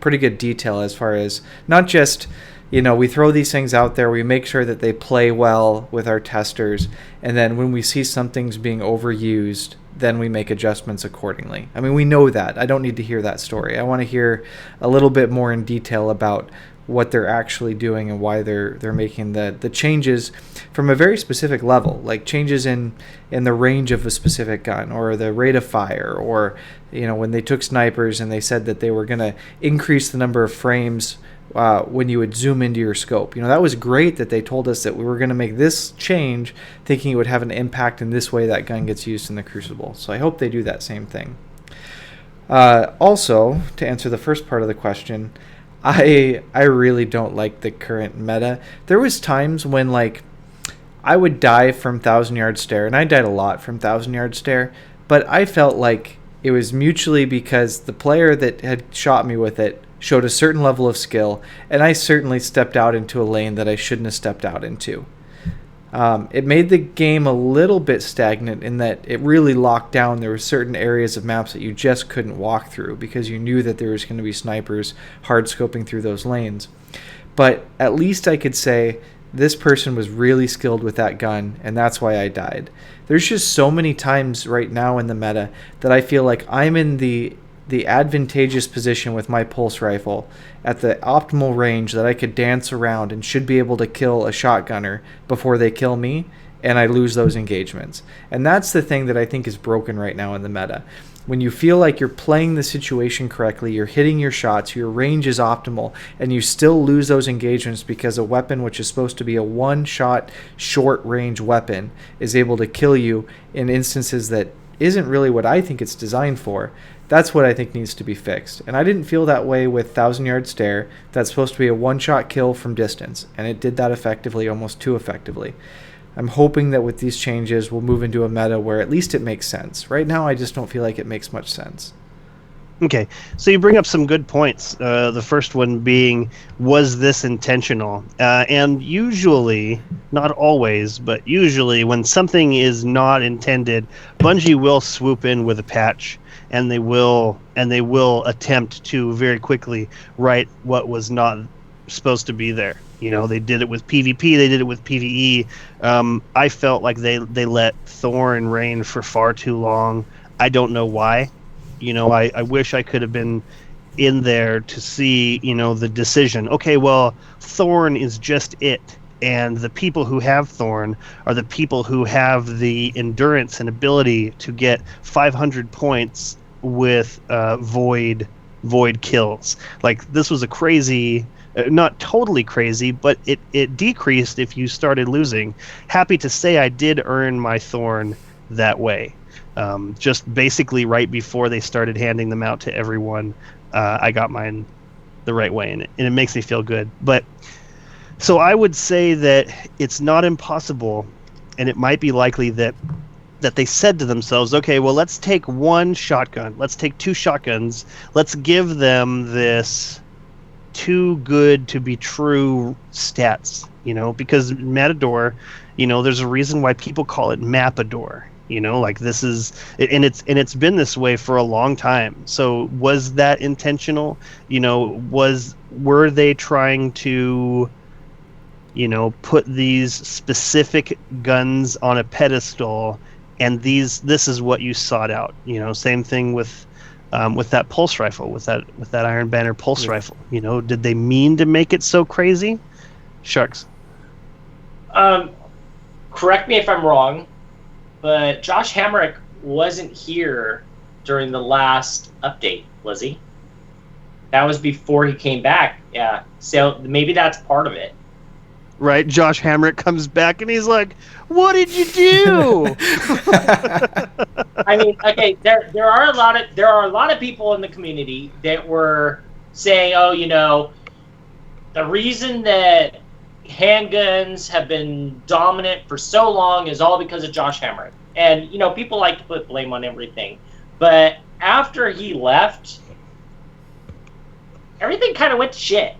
pretty good detail as far as not just, we throw these things out there, we make sure that they play well with our testers, and then when we see some things being overused, then we make adjustments accordingly. I mean, we know that. I don't need to hear that story. I want to hear a little bit more in detail about what they're actually doing and why they're making the changes from a very specific level, like changes in the range of a specific gun or the rate of fire, or when they took snipers and they said that they were going to increase the number of frames when you would zoom into your scope. That was great that they told us that we were going to make this change thinking it would have an impact in this way that gun gets used in the Crucible. So I hope they do that same thing. Also, to answer the first part of the question, I really don't like the current meta. There was times when I would die from 1,000-yard stare, and I died a lot from 1,000-yard stare, but I felt like it was mutually because the player that had shot me with it showed a certain level of skill, and I certainly stepped out into a lane that I shouldn't have stepped out into. It made the game a little bit stagnant in that it really locked down. There were certain areas of maps that you just couldn't walk through because you knew that there was going to be snipers hard scoping through those lanes. But at least I could say this person was really skilled with that gun, and that's why I died. There's just so many times right now in the meta that I feel like I'm in the advantageous position with my pulse rifle at the optimal range that I could dance around and should be able to kill a shotgunner before they kill me, and I lose those engagements. And that's the thing that I think is broken right now in the meta. When you feel like you're playing the situation correctly, you're hitting your shots, your range is optimal, and you still lose those engagements because a weapon which is supposed to be a one-shot, short-range weapon is able to kill you in instances that isn't really what I think it's designed for. That's what I think needs to be fixed. And I didn't feel that way with 1,000-Yard Stare. That's supposed to be a one-shot kill from distance, and it did that effectively, almost too effectively. I'm hoping that with these changes, we'll move into a meta where at least it makes sense. Right now, I just don't feel like it makes much sense. Okay, so you bring up some good points. The first one being, was this intentional? And usually, not always, but usually when something is not intended, Bungie will swoop in with a patch, and they will attempt to very quickly write what was not supposed to be there. You know, they did it with PvP, they did it with PvE. I felt like they let Thorn reign for far too long. I don't know why. You know, I wish I could have been in there to see, you know, the decision. Okay, well, Thorn is just it. And the people who have Thorn are the people who have the endurance and ability to get 500 points with void kills. Like, this was a crazy, not totally crazy, but it decreased if you started losing. Happy to say I did earn my Thorn that way. Just basically right before they started handing them out to everyone, I got mine the right way, and it makes me feel good. But so I would say that it's not impossible, and it might be likely that they said to themselves, okay, well, let's take one shotgun, let's take two shotguns, let's give them this too good to be true stats, you know, because Matador, you know, there's a reason why people call it Mapador. You know, like this is, and it's been this way for a long time. So was that intentional? You know, were they trying to, you know, put these specific guns on a pedestal, and this is what you sought out? You know, same thing with that pulse rifle, with that Iron Banner pulse rifle. You know, did they mean to make it so crazy? Sharks. Correct me if I'm wrong, but Josh Hamrick wasn't here during the last update, was he? That was before he came back. Yeah, so maybe that's part of it. Right, Josh Hamrick comes back and he's like, "What did you do?" I mean, okay, there are a lot of people in the community that were saying, "Oh, you know, the reason that handguns have been dominant for so long is all because of Josh Hamrick." And, you know, people like to put blame on everything. But after he left, everything kind of went to shit.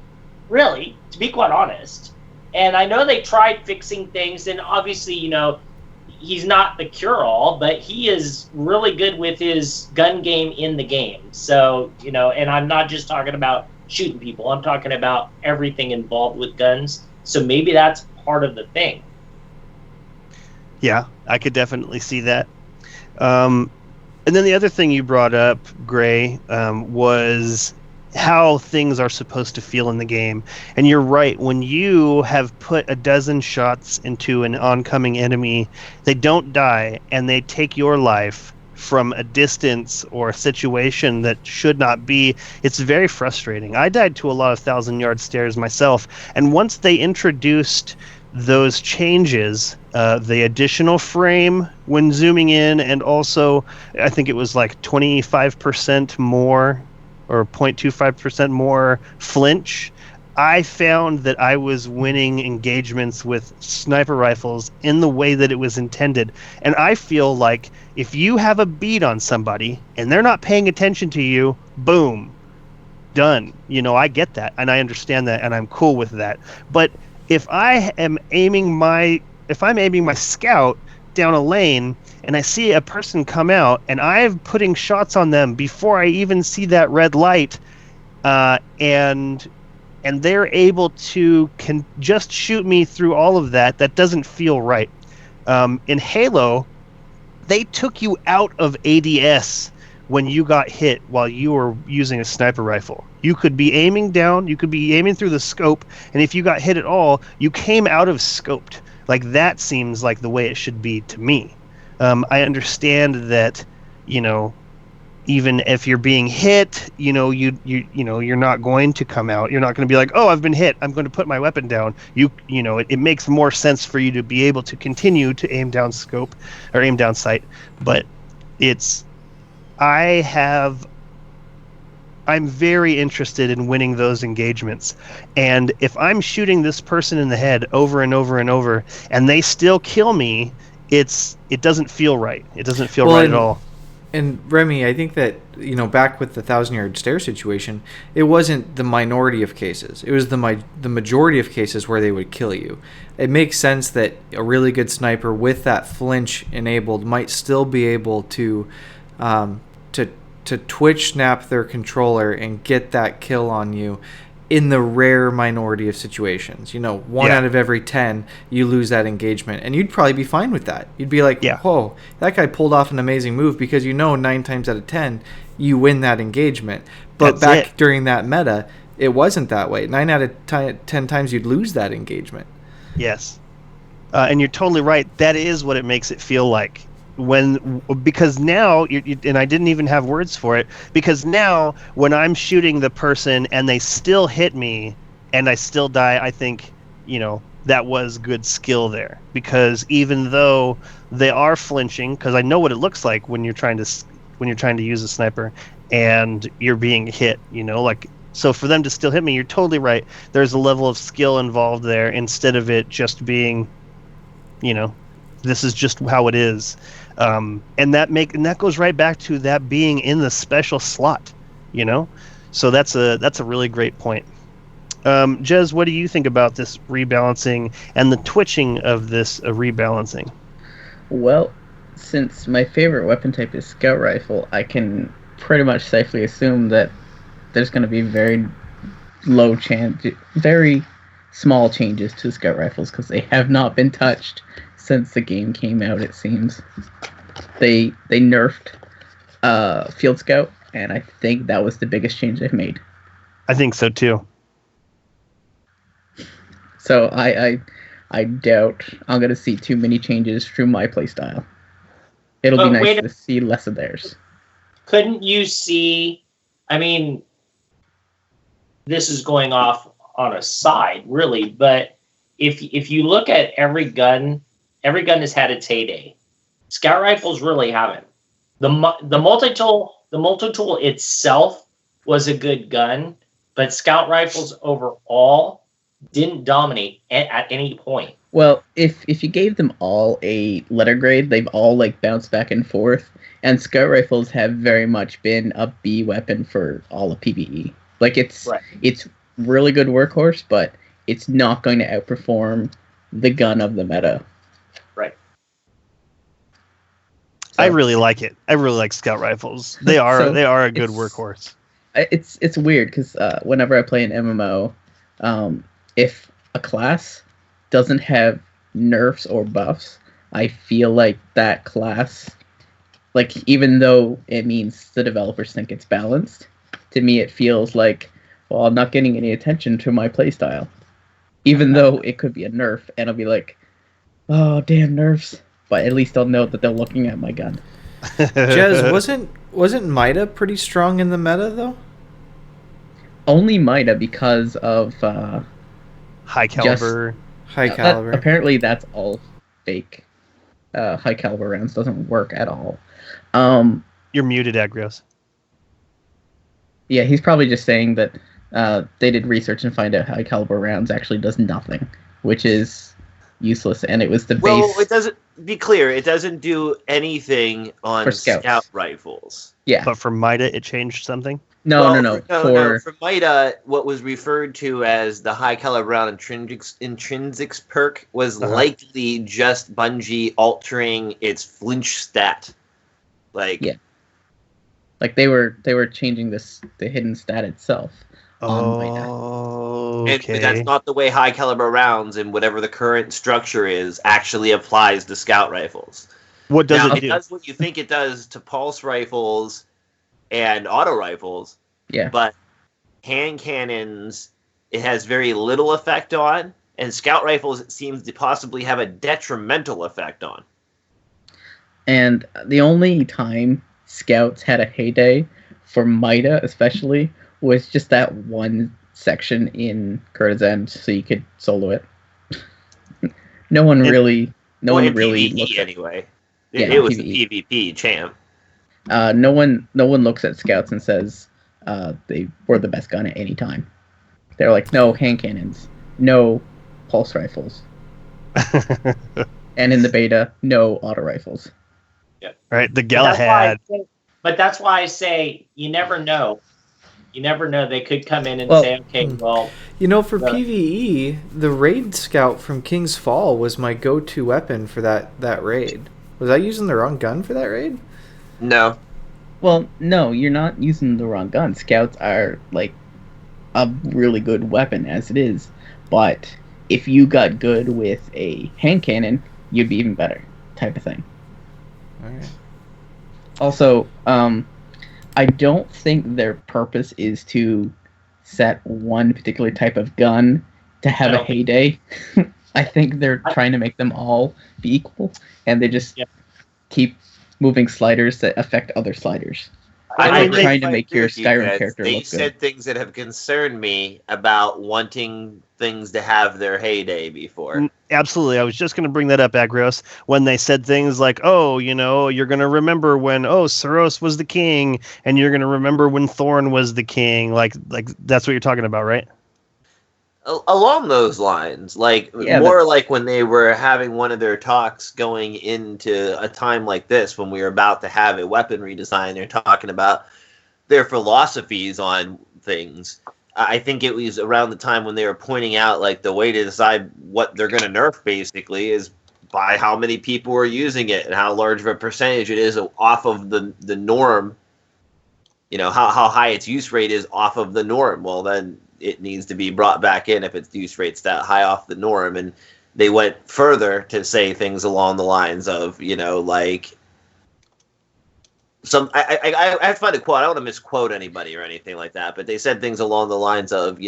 Really, to be quite honest. And I know they tried fixing things, and obviously, you know, he's not the cure-all, but he is really good with his gun game in the game. So, you know, and I'm not just talking about shooting people. I'm talking about everything involved with guns. So maybe that's part of the thing. Yeah, I could definitely see that. And then the other thing you brought up, Gray, was how things are supposed to feel in the game. And you're right, when you have put a dozen shots into an oncoming enemy, they don't die, and they take your life from a distance or a situation that should not be. It's very frustrating. I died to a lot of 1,000-Yard Stares myself, and once they introduced those changes, the additional frame when zooming in, and also I think it was like 25% more or 0.25% more flinch, I found that I was winning engagements with sniper rifles in the way that it was intended. And I feel like if you have a bead on somebody and they're not paying attention to you, boom, done. You know, I get that and I understand that and I'm cool with that. But if I'm aiming my scout down a lane and I see a person come out and I'm putting shots on them before I even see that red light, and they're able to just shoot me through all of that, that doesn't feel right. In Halo, they took you out of ADS when you got hit while you were using a sniper rifle. You could be aiming down, you could be aiming through the scope, and if you got hit at all, you came out of scoped. Like, that seems like the way it should be to me. I understand that, you know, even if you're being hit, you know, you're not going to come out. You're not going to be like, "Oh, I've been hit, I'm going to put my weapon down." You know, it makes more sense for you to be able to continue to aim down scope or aim down sight. But I'm very interested in winning those engagements. And if I'm shooting this person in the head over and over and over and they still kill me, it doesn't feel right. It doesn't feel right at all. And Remy, I think that, back with the 1,000-yard stare situation, it wasn't the minority of cases. It was the majority of cases where they would kill you. It makes sense that a really good sniper with that flinch enabled might still be able to twitch snap their controller and get that kill on you in the rare minority of situations. One out of every 10, you lose that engagement. And you'd probably be fine with that. You'd be like, whoa, that guy pulled off an amazing move, because 9 times out of 10, you win that engagement. But during that meta, it wasn't that way. 9 out of 10 times you'd lose that engagement. Yes. And you're totally right. That is what it makes it feel like. Because now, and I didn't even have words for it, because now when I'm shooting the person and they still hit me and I still die, I think, that was good skill there. Because even though they are flinching, because I know what it looks like when you're trying to use a sniper and you're being hit, so for them to still hit me, you're totally right. There's a level of skill involved there, instead of it just being, this is just how it is. And that goes right back to that being in the special slot, So that's a really great point. Jez, what do you think about this rebalancing and the twitching of this rebalancing? Well, since my favorite weapon type is scout rifle, I can pretty much safely assume that there's going to be very small changes to scout rifles, because they have not been touched since the game came out, it seems. They nerfed Field Scout, and I think that was the biggest change they've made. I think so too. So I doubt I'm going to see too many changes through my playstyle. It'll be nice to see less of theirs. Couldn't you see... this is going off on a side, really, but if you look at every gun has had its heyday. Scout rifles really haven't. The multi-tool itself was a good gun, but scout rifles overall didn't dominate at any point. Well, if you gave them all a letter grade, they've all bounced back and forth, and scout rifles have very much been a B weapon for all of PvE. It's really good workhorse, but it's not going to outperform the gun of the meta. Right. So, I really like it. I really like scout rifles. They are a good workhorse. It's weird, because whenever I play an MMO, if a class doesn't have nerfs or buffs, I feel like that class, even though it means the developers think it's balanced, to me it feels like, well, I'm not getting any attention to my playstyle. Even though it could be a nerf, and I'll be like, oh, damn nerfs. But at least I'll know that they're looking at my gun. Jez, wasn't Mida pretty strong in the meta, though? Only Mida, because of... high caliber. High caliber. Apparently that's all fake. High caliber rounds doesn't work at all. You're muted, Agrios. Yeah, he's probably just saying that they did research and find out high caliber rounds actually does nothing, which is useless, and it was the base. Well, it doesn't. Be clear, it doesn't do anything on scout rifles. Yeah, but for Mida, it changed something. No. For Mida, what was referred to as the high caliber round intrinsics perk was likely just Bungie altering its flinch stat. They were changing the hidden stat itself. Oh, okay. And that's not the way high caliber rounds and whatever the current structure is actually applies to scout rifles. What does it do? It does what you think it does to pulse rifles and auto rifles. Yeah. But hand cannons, it has very little effect on, and scout rifles it seems to possibly have a detrimental effect on. And the only time scouts had a heyday, for Mida especially, was just that one section in Curta's End, so you could solo it. No one really PvE anyway. It was PvP champ. No one looks at scouts and says they were the best gun at any time. They're like, no hand cannons, no pulse rifles, and in the beta, no auto rifles. Yeah. Right, the Galahad. But that's why I say you never know. You never know. They could come in and say, okay, well... For PvE, the raid scout from King's Fall was my go-to weapon for that raid. Was I using the wrong gun for that raid? No. Well, no, you're not using the wrong gun. Scouts are, like, a really good weapon as it is. But if you got good with a hand cannon, you'd be even better, type of thing. Alright. Also, I don't think their purpose is to set one particular type of gun to have a heyday. I think they're trying to make them all be equal, and they just keep moving sliders that affect other sliders. I'm trying to make your Skyrim character they look said good. things that have concerned me about wanting things to have their heyday before. Absolutely. I was just going to bring that up, Agrios, when they said things like, you're going to remember when, Saros was the king, and you're going to remember when Thorn was the king. Like that's what you're talking about, right? Along those lines, like when they were having one of their talks going into a time like this when we were about to have a weapon redesign, they're talking about their philosophies on things. I think it was around the time when they were pointing out like the way to decide what they're going to nerf basically is by how many people are using it and how large of a percentage it is off of the norm. How high its use rate is off of the norm. Well, then it needs to be brought back in if its use rate's that high off the norm. And they went further to say things along the lines of, I have to find a quote. I don't want to misquote anybody or anything like that, but they said things along the lines of,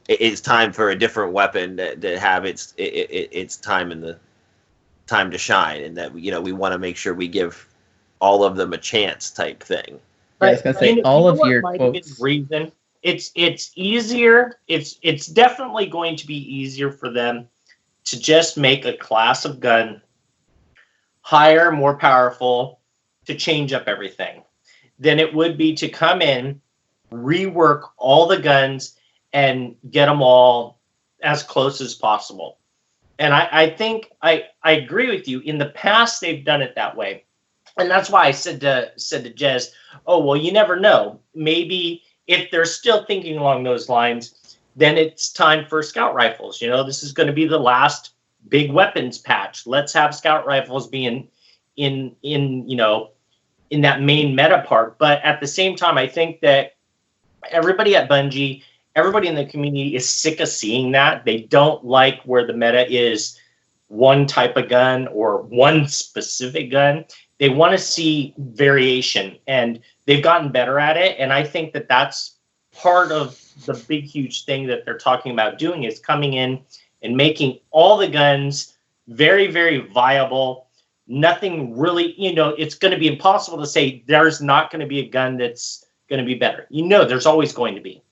it's time for a different weapon to have its time in the time to shine, and that we want to make sure we give all of them a chance type thing. I was gonna say all of your quotes. Reason it's easier. It's definitely going to be easier for them to just make a class of gun higher, more powerful, to change up everything than it would be to come in, rework all the guns, and get them all as close as possible. And I think I agree with you. In the past, they've done it that way. And that's why I said to Jez, you never know. Maybe if they're still thinking along those lines, then it's time for scout rifles. This is going to be the last big weapons patch. Let's have scout rifles be in that main meta part. But at the same time, I think that everybody at Bungie, everybody in the community is sick of seeing that. They don't like where the meta is one type of gun or one specific gun. They want to see variation, and they've gotten better at it. And I think that that's part of the big, huge thing that they're talking about doing is coming in and making all the guns very, very viable. Nothing really, it's going to be impossible to say there's not going to be a gun that's going to be better. There's always going to be.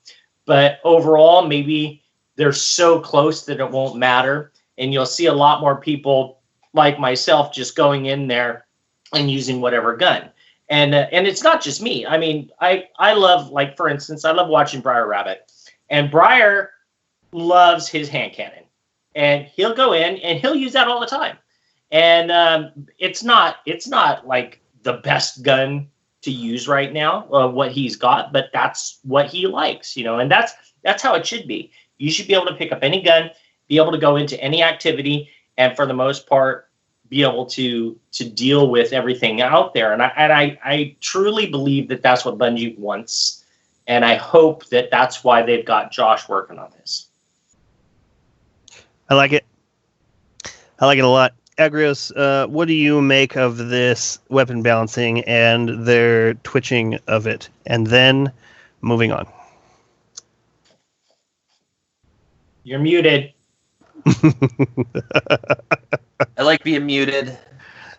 But overall, maybe they're so close that it won't matter. And you'll see a lot more people like myself just going in there and using whatever gun. And it's not just me. I mean, I love, like, for instance, I love watching Briar Rabbit. And Briar loves his hand cannon. And he'll go in and he'll use that all the time. And it's not like the best gun to use right now, what he's got, but that's what he likes, and that's how it should be. You should be able to pick up any gun, be able to go into any activity, and for the most part, be able to deal with everything out there. And I truly believe that that's what Bungie wants, and I hope that that's why they've got Josh working on this. I like it. I like it a lot. Agrios, what do you make of this weapon balancing and their twitching of it? And then moving on. You're muted. I like being muted.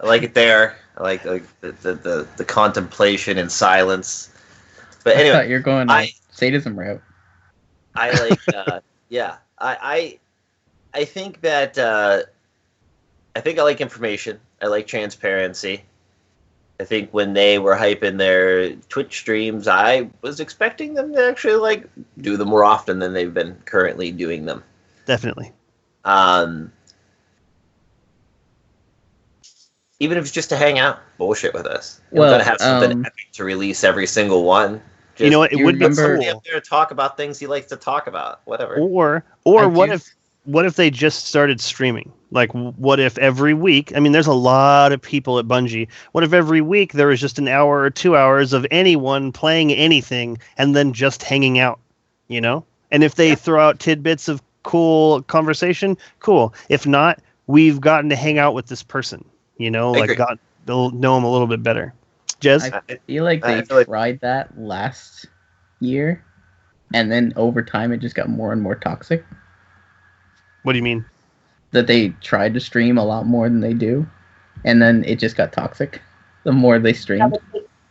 I like it there. I like the contemplation and silence. But anyway, I thought you're going sadism route. I like, yeah. I think that. I think I like information. I like transparency. I think when they were hyping their Twitch streams, I was expecting them to actually like do them more often than they've been currently doing them. Definitely. Even if it's just to hang out, bullshit with us. You Well, gotta have something epic to release every single one. Just, you know what? It would be somebody cool. up there to talk about things he likes to talk about. Whatever. Or what if they just started streaming? Like, what if every week? I mean, there's a lot of people at Bungie. What if every week there was just an hour or 2 hours of anyone playing anything and then just hanging out? You know. And if they throw out tidbits of cool conversation, cool. If not, we've gotten to hang out with this person. You know, they'll know him a little bit better. Jez? I feel like they tried that last year, and then over time it just got more and more toxic. What do you mean? That they tried to stream a lot more than they do, and then it just got toxic the more they streamed.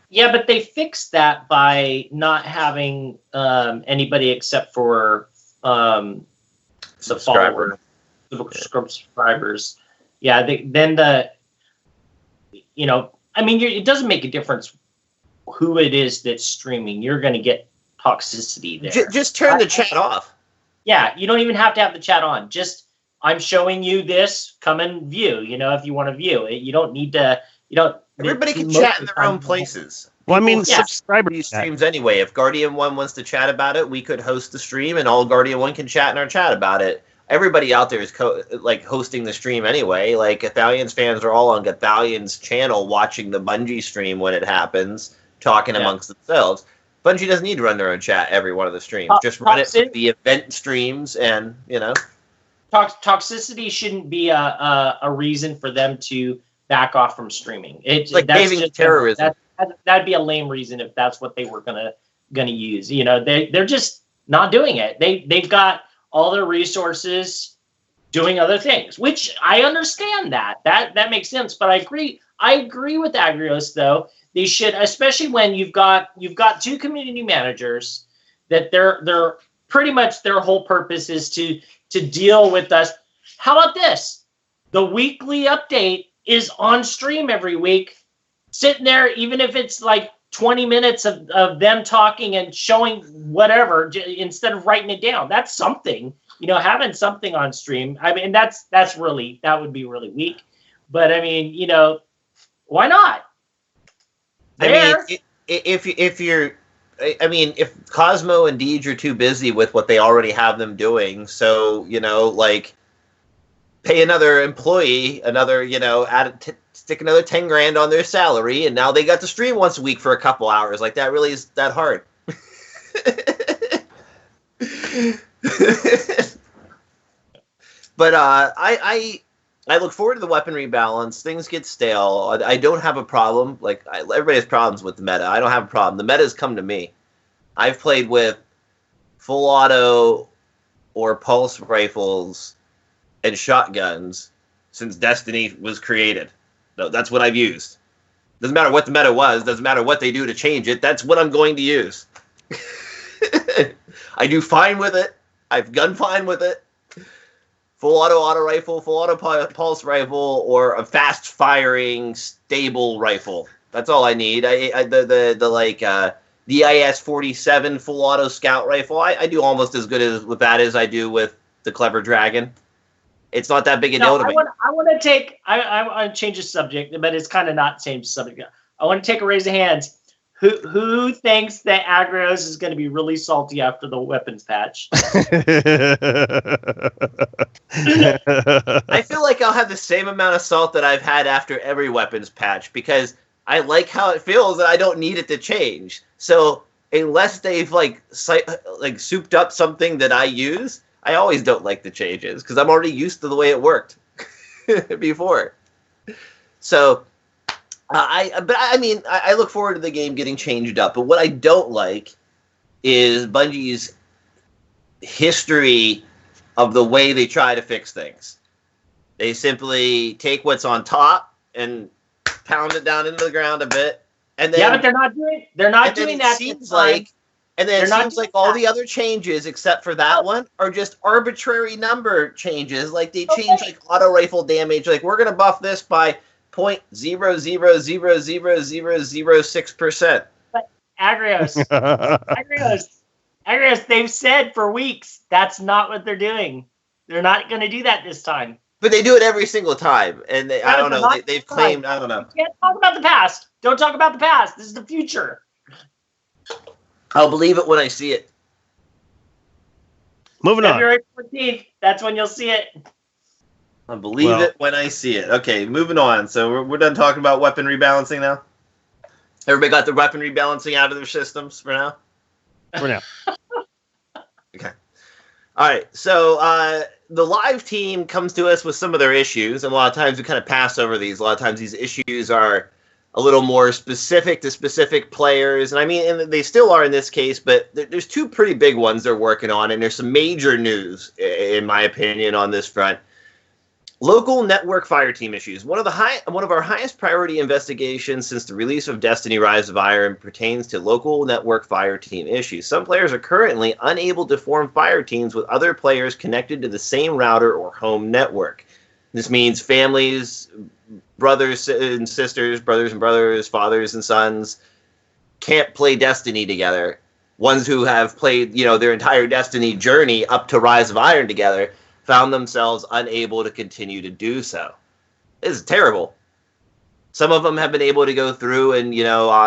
Yeah, but they fixed that by not having anybody except for subscribers. Subscribers. Yeah, I mean, it doesn't make a difference who it is that's streaming. You're going to get toxicity there. Just turn the chat off. Yeah, you don't even have to have the chat on. Just, I'm showing you this. Come and view. If you want to view it, you don't need to. Everybody can chat in their own places. Well, I mean, subscribers these streams anyway. If Guardian 1 wants to chat about it, we could host the stream, and all Guardian 1 can chat in our chat about it. Everybody out there is hosting the stream anyway. Like, Gathalions fans are all on Gathalions channel watching the Bungie stream when it happens, talking amongst themselves. Bungie doesn't need to run their own chat every one of the streams. Just run it for the event streams, and toxicity shouldn't be a reason for them to back off from streaming. It's like paving terrorism. That'd be a lame reason if that's what they were gonna use. They're just not doing it. They've got all their resources doing other things, which I understand that makes sense. But I agree with Agrios, though. They should, especially when you've got two community managers that they're pretty much their whole purpose is to deal with us. How about this? The weekly update is on stream every week, sitting there, even if it's like 20 minutes of them talking and showing whatever instead of writing it down. That's something, having something on stream. I mean, that would be really weak. But I mean, why not? There. I mean, if Cosmo and Deej are too busy with what they already have them doing, so, pay another employee, stick another 10 grand on their salary, and now they got to stream once a week for a couple hours. Like, that really is that hard. But I look forward to the weapon rebalance. Things get stale. I don't have a problem. Everybody has problems with the meta. I don't have a problem. The meta has come to me. I've played with full auto or pulse rifles and shotguns since Destiny was created. No, that's what I've used. Doesn't matter what the meta was. Doesn't matter what they do to change it. That's what I'm going to use. I do fine with it. I've gun fine with it. Full auto rifle, full auto pulse rifle, or a fast firing stable rifle. That's all I need. The IS-47 full auto scout rifle. I do almost as good with that as I do with the Clever Dragon. It's not that big a deal to me. I want to change the subject, but it's kind of not change the subject. I want to take a raise of hands. Who thinks that Agrios is going to be really salty after the weapons patch? I feel like I'll have the same amount of salt that I've had after every weapons patch because I like how it feels and I don't need it to change. So unless they've souped up something that I use, I always don't like the changes because I'm already used to the way it worked before. So. I look forward to the game getting changed up. But what I don't like is Bungie's history of the way they try to fix things. They simply take what's on top and pound it down into the ground a bit, and then but they're not doing that. Seems like all the other changes except for that one are just arbitrary number changes. Like they change auto rifle damage. Like we're gonna buff this by 0.0000006%. But Agrios, they've said for weeks that's not what they're doing. They're not going to do that this time. But they do it every single time, and I don't know. They've claimed, I don't know. You can't talk about the past. Don't talk about the past. This is the future. I'll believe it when I see it. Moving on. February 14th. That's when you'll see it. I'll believe it when I see it. Okay, moving on. So we're done talking about weapon rebalancing now? Everybody got the weapon rebalancing out of their systems for now? For now. Okay. All right, so the live team comes to us with some of their issues, and a lot of times we kind of pass over these. A lot of times these issues are a little more specific to specific players, and I mean, and they still are in this case, but there's two pretty big ones they're working on, and there's some major news, in my opinion, on this front. Local network fire team issues. One of our highest priority investigations since the release of Destiny Rise of Iron pertains to local network fire team issues. Some players are currently unable to form fire teams with other players connected to the same router or home network. This means families, brothers and sisters, brothers and brothers, fathers and sons can't play Destiny together. Ones who have played, their entire Destiny journey up to Rise of Iron together found themselves unable to continue to do so. This is terrible. Some of them have been able to go through and,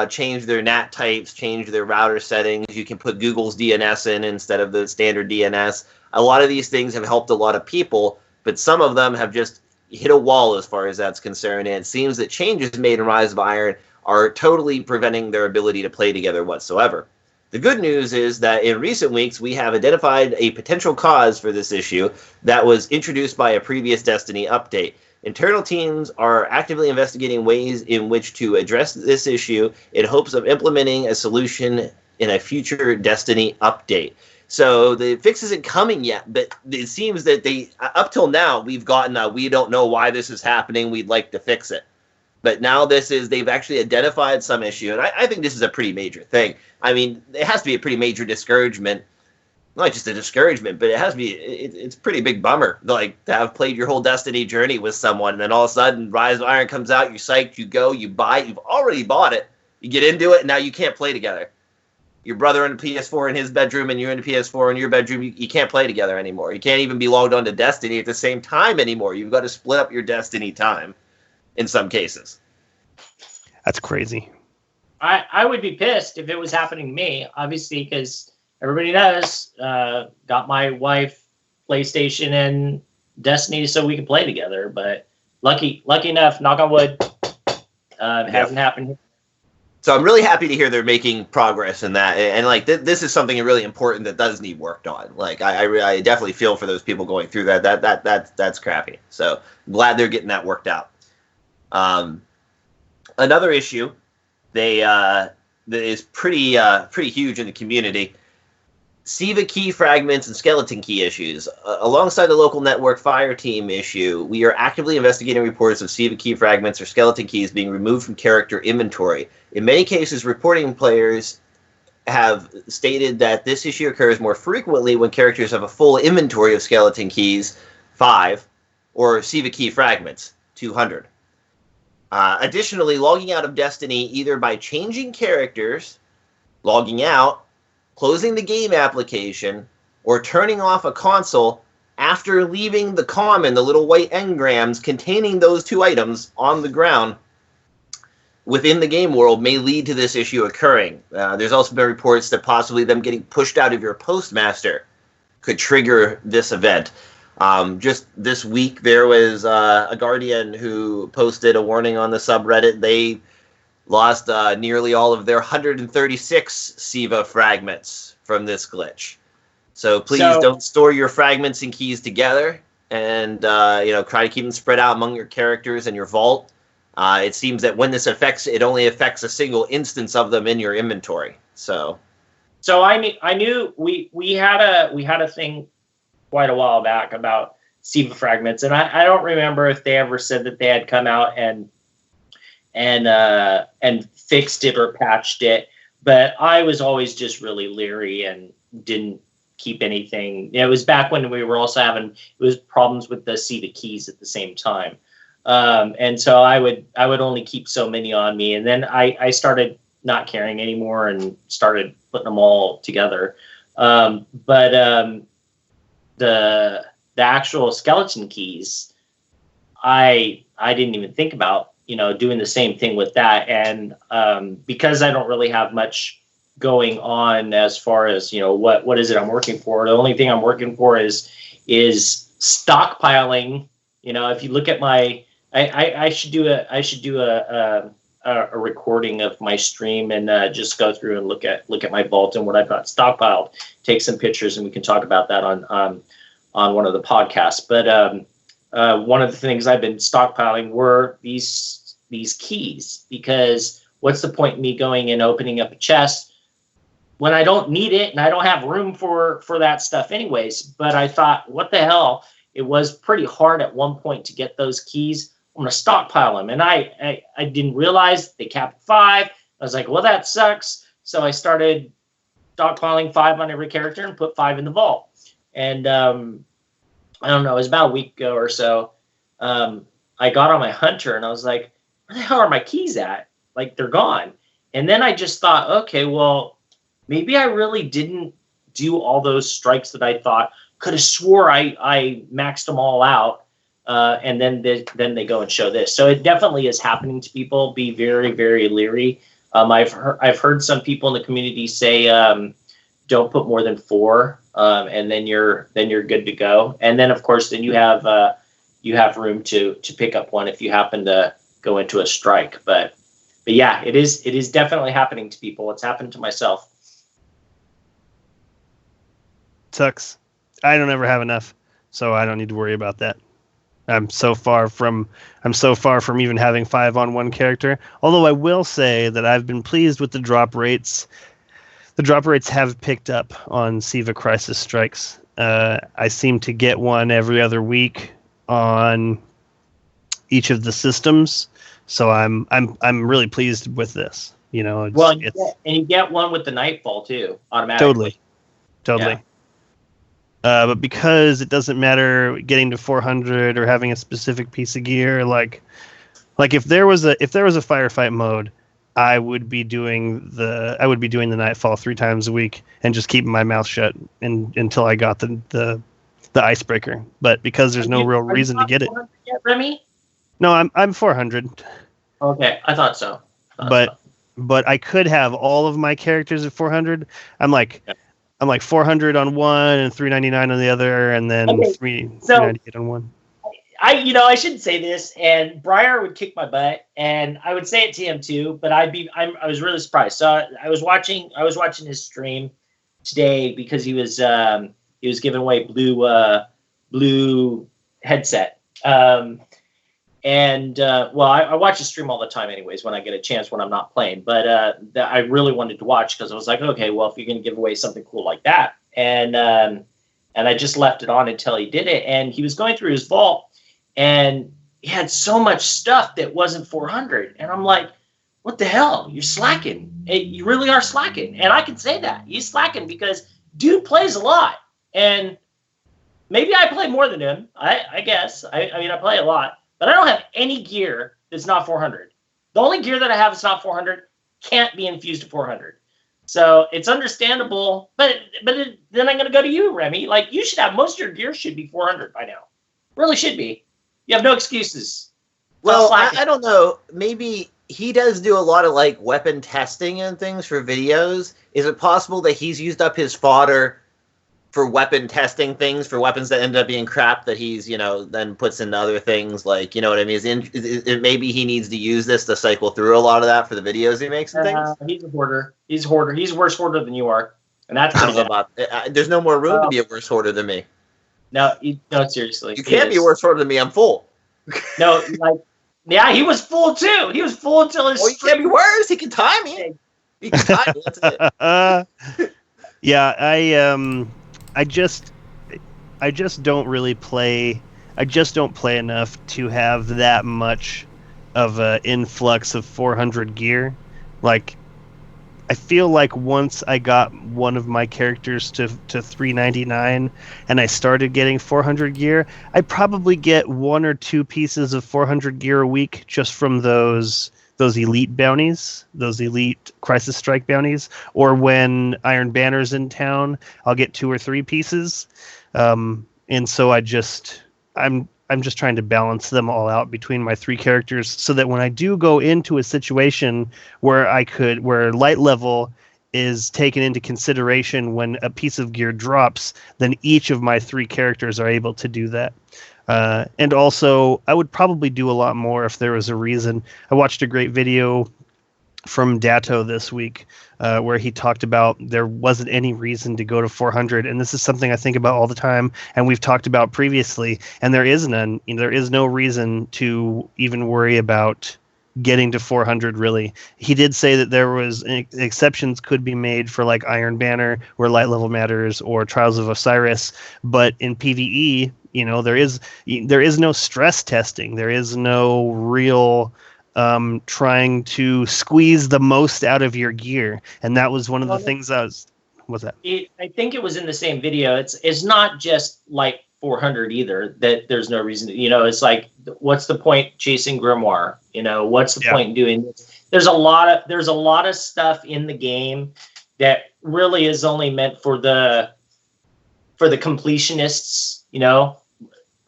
change their NAT types, change their router settings. You can put Google's DNS in instead of the standard DNS. A lot of these things have helped a lot of people, but some of them have just hit a wall as far as that's concerned. And it seems that changes made in Rise of Iron are totally preventing their ability to play together whatsoever. The good news is that in recent weeks, we have identified a potential cause for this issue that was introduced by a previous Destiny update. Internal teams are actively investigating ways in which to address this issue in hopes of implementing a solution in a future Destiny update. So the fix isn't coming yet, but it seems that up till now, we've gotten we don't know why this is happening, we'd like to fix it. But now they've actually identified some issue, and I think this is a pretty major thing. I mean, it has to be a pretty major discouragement. Not just a discouragement, but it has to be, it's a pretty big bummer, like, to have played your whole Destiny journey with someone, and then all of a sudden, Rise of Iron comes out, you're psyched, you go, you buy it, you've already bought it, you get into it, and now you can't play together. Your brother in the PS4 in his bedroom, and you're in the PS4 in your bedroom, you can't play together anymore. You can't even be logged on to Destiny at the same time anymore. You've got to split up your Destiny time. In some cases. That's crazy. I would be pissed if it was happening to me, obviously, because everybody knows, got my wife PlayStation and Destiny so we could play together. But lucky enough, knock on wood, it hasn't happened. So I'm really happy to hear they're making progress in that. And like, this is something really important that does need worked on. Like, I definitely feel for those people going through that. That's crappy. So I'm glad they're getting that worked out. Another issue that is pretty huge in the community: SIVA key fragments and skeleton key issues. Alongside the local network fire team issue, we are actively investigating reports of SIVA key fragments or skeleton keys being removed from character inventory. In many cases, reporting players have stated that this issue occurs more frequently when characters have a full inventory of skeleton keys, 5, or SIVA key fragments, 200. Additionally, logging out of Destiny either by changing characters, logging out, closing the game application, or turning off a console after leaving the common, the little white engrams containing those two items on the ground within the game world may lead to this issue occurring. There's also been reports that possibly them getting pushed out of your postmaster could trigger this event. Just this week, there was a Guardian who posted a warning on the subreddit. They lost nearly all of their 136 SIVA fragments from this glitch. So please don't store your fragments and keys together, and try to keep them spread out among your characters and your vault. It seems that when this affects, it only affects a single instance of them in your inventory. So I knew we had a thing quite a while back about SIVA fragments, and I don't remember if they ever said that they had come out and fixed it or patched it, but I was always just really leery and didn't keep anything. It was back when we were also having problems with the SIVA keys at the same time. And so I would only keep so many on me, and then I started not caring anymore and started putting them all together. But the actual skeleton keys, I didn't even think about, doing the same thing with that. And because I don't really have much going on as far as, what is it I'm working for? The only thing I'm working for is stockpiling. If you look at my, I should do a recording of my stream and just go through and look at my vault and what I've got stockpiled, take some pictures, and we can talk about that on one of the podcasts. But one of the things I've been stockpiling were these keys, because what's the point in me going and opening up a chest when I don't need it and I don't have room for that stuff anyways? But I thought, what the hell? It was pretty hard at one point to get those keys. I'm going to stockpile them. And I didn't realize they capped 5. I was like, well, that sucks. So I started stockpiling 5 on every character and put 5 in the vault. And I don't know, it was about a week ago or so. I got on my hunter and I was like, where the hell are my keys at? Like, they're gone. And then I just thought, okay, well, maybe I really didn't do all those strikes that I thought. Could have swore I maxed them all out. And then they go and show this. So it definitely is happening to people. Be very, very leery. I've heard some people in the community say, don't put more than 4, and then you're good to go. And then of course, then you have room to pick up one if you happen to go into a strike. But yeah, it is definitely happening to people. It's happened to myself. Sucks. I don't ever have enough, so I don't need to worry about that. I'm so far from even having 5 on one character. Although I will say that I've been pleased with the drop rates. The drop rates have picked up on Siva Crisis Strikes. I seem to get one every other week on each of the systems, so I'm really pleased with this. You get one with the Nightfall too, automatically. Totally. Yeah. But because it doesn't matter getting to 400 or having a specific piece of gear, like if there was a firefight mode, I would be doing the Nightfall 3 times a week and just keeping my mouth shut until I got the icebreaker. But because there's no real reason to get it. Yet, Remy? No, I'm 400. Okay, I thought so. But I could have all of my characters at 400. I'm like 400 on one and 399 on the other, and then 398 on one. I shouldn't say this, and Briar would kick my butt, and I would say it to him too. But I was really surprised. So I was watching his stream today because he was giving away blue headset. I watch his stream all the time anyways when I get a chance when I'm not playing. But I really wanted to watch because I was like, okay, well, if you're going to give away something cool like that. And I just left it on until he did it. And he was going through his vault, and he had so much stuff that wasn't 400. And I'm like, what the hell? You're slacking. You really are slacking. And I can say that. He's slacking because dude plays a lot. And maybe I play more than him, I guess. I mean, I play a lot. But I don't have any gear that's not 400. The only gear that I have that's not 400 can't be infused to 400. So it's understandable. But then I'm going to go to you, Remy. Like, you should have, most of your gear should be 400 by now. Really should be. You have no excuses. Well, I don't know. Maybe he does do a lot of, like, weapon testing and things for videos. Is it possible that he's used up his fodder for weapon testing things, for weapons that end up being crap that he's, then puts into other things, like, you know what I mean? Maybe he needs to use this to cycle through a lot of that for the videos he makes and things? He's a hoarder. He's a hoarder. He's a worse hoarder than you are. And that's I don't know about there's no more room to be a worse hoarder than me. No, seriously. You can't be a worse hoarder than me. I'm full. No, yeah, he was full too. He was full until his he can't be worse. He can tie me. He can tie me. That's it. Yeah, I just don't really play. I just don't play enough to have that much of an influx of 400 gear. Like, I feel like once I got one of my characters to 399 and I started getting 400 gear, I'd probably get 1 or 2 pieces of 400 gear a week just from those elite bounties, those elite crisis strike bounties, or when Iron Banner's in town, I'll get 2 or 3 pieces. And so I'm just trying to balance them all out between my 3 characters so that when I do go into a situation where light level is taken into consideration when a piece of gear drops, then each of my 3 characters are able to do that. And also, I would probably do a lot more if there was a reason. I watched a great video from Datto this week where he talked about there wasn't any reason to go to 400, and this is something I think about all the time, and we've talked about previously, and there is none. There is no reason to even worry about getting to 400, really. He did say that there was exceptions could be made for like Iron Banner, where light level matters, or Trials of Osiris, but in PvE, there is no stress testing. There is no real trying to squeeze the most out of your gear, and that was one of the things what's that? I think it was in the same video. It's not just like 400 either, that there's no reason to, it's like, what's the point chasing Grimoire? What's the point in doing this? There's a lot of stuff in the game that really is only meant for the completionists,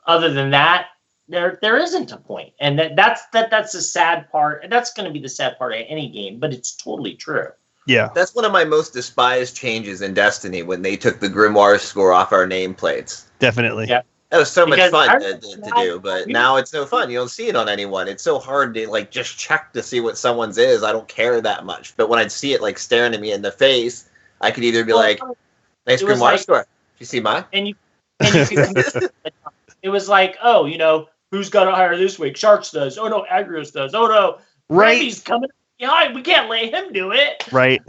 Other than that, there isn't a point, and that's the sad part, and that's going to be the sad part of any game, but it's totally true. Yeah, that's one of my most despised changes in Destiny, when they took the Grimoire score off our nameplates. Definitely. Yeah, that was so much fun to do, but now it's no fun. You don't see it on anyone. It's so hard to just check to see what someone's is. I don't care that much, but when I'd see it staring at me in the face, I could either be like, "Nice Grimoire score. Did you see mine?" And you could. It was like, who's got it higher this week? Sharks does. Oh no, Agrios does. Oh no, Remy's coming behind. We can't let him do it. Right.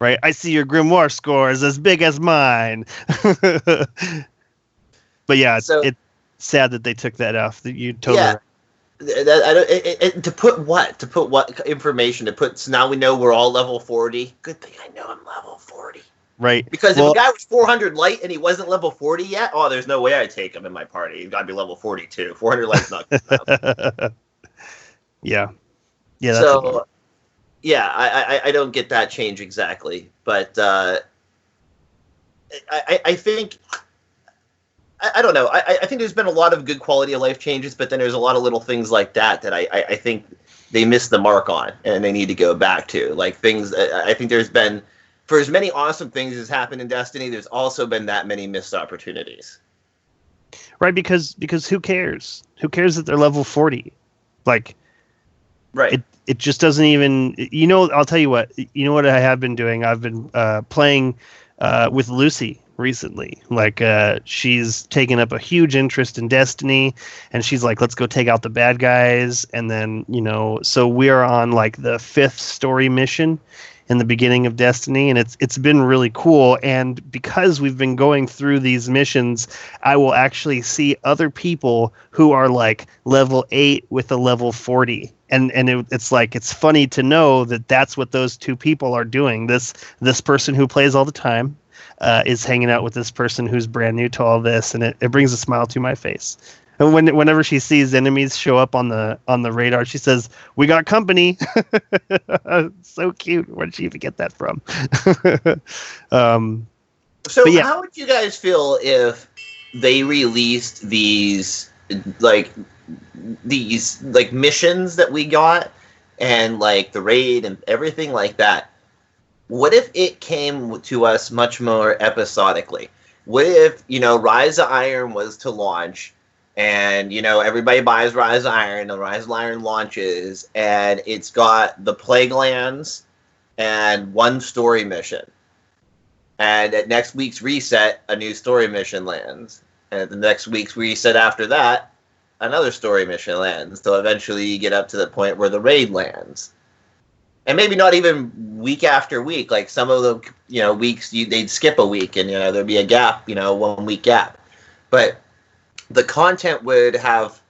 I see your Grimoire score is as big as mine. But yeah, it's sad that they took that off. You totally. Yeah. To put what information? So now we know we're all level 40. Good thing I know I'm level 40. Right. Because if a guy was 400 light and he wasn't level 40 yet, there's no way I'd take him in my party. He's got to be level 42. 400 light's not good enough. Yeah. That's I don't get that change exactly. But I think... I don't know. I think there's been a lot of good quality of life changes, but then there's a lot of little things like that I think they missed the mark on, and they need to go back to. Like things, I think there's been, for as many awesome things as happened in Destiny, there's also been that many missed opportunities. Right, because who cares? Who cares that they're level 40? Right. It just doesn't even, I'll tell you what, what I have been doing? I've been playing with Lucy recently. She's taken up a huge interest in Destiny, and she's like, let's go take out the bad guys. And then, so we're on the 5th story mission in the beginning of Destiny, and it's been really cool. And because we've been going through these missions, I will actually see other people who are level 8 with a level 40. And it's funny to know that that's what those 2 people are doing. This person who plays all the time is hanging out with this person who's brand new to all this, and it brings a smile to my face. And whenever she sees enemies show up on the radar, she says, "We got company." So cute. Where did she even get that from? How would you guys feel if they released these missions that we got, and the raid and everything like that? What if it came to us much more episodically? What if, Rise of Iron was to launch, and, everybody buys Rise of Iron, and Rise of Iron launches, and it's got the Plague Lands and 1 story mission. And at next week's reset, a new story mission lands. And at the next week's reset after that, another story mission lands. So eventually you get up to the point where the raid lands. And maybe not even week after week. Some of the weeks they'd skip a week, and there'd be a gap, 1 week gap. But the content would have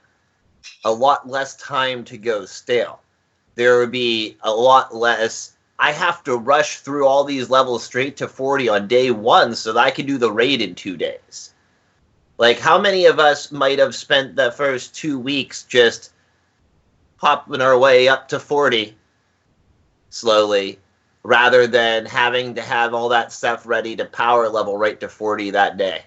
a lot less time to go stale. There would be a lot less I have to rush through all these levels straight to 40 on day 1 so that I can do the raid in 2 days. Like, how many of us might have spent the first 2 weeks just popping our way up to 40 slowly, rather than having to have all that stuff ready to power level right to 40 that day?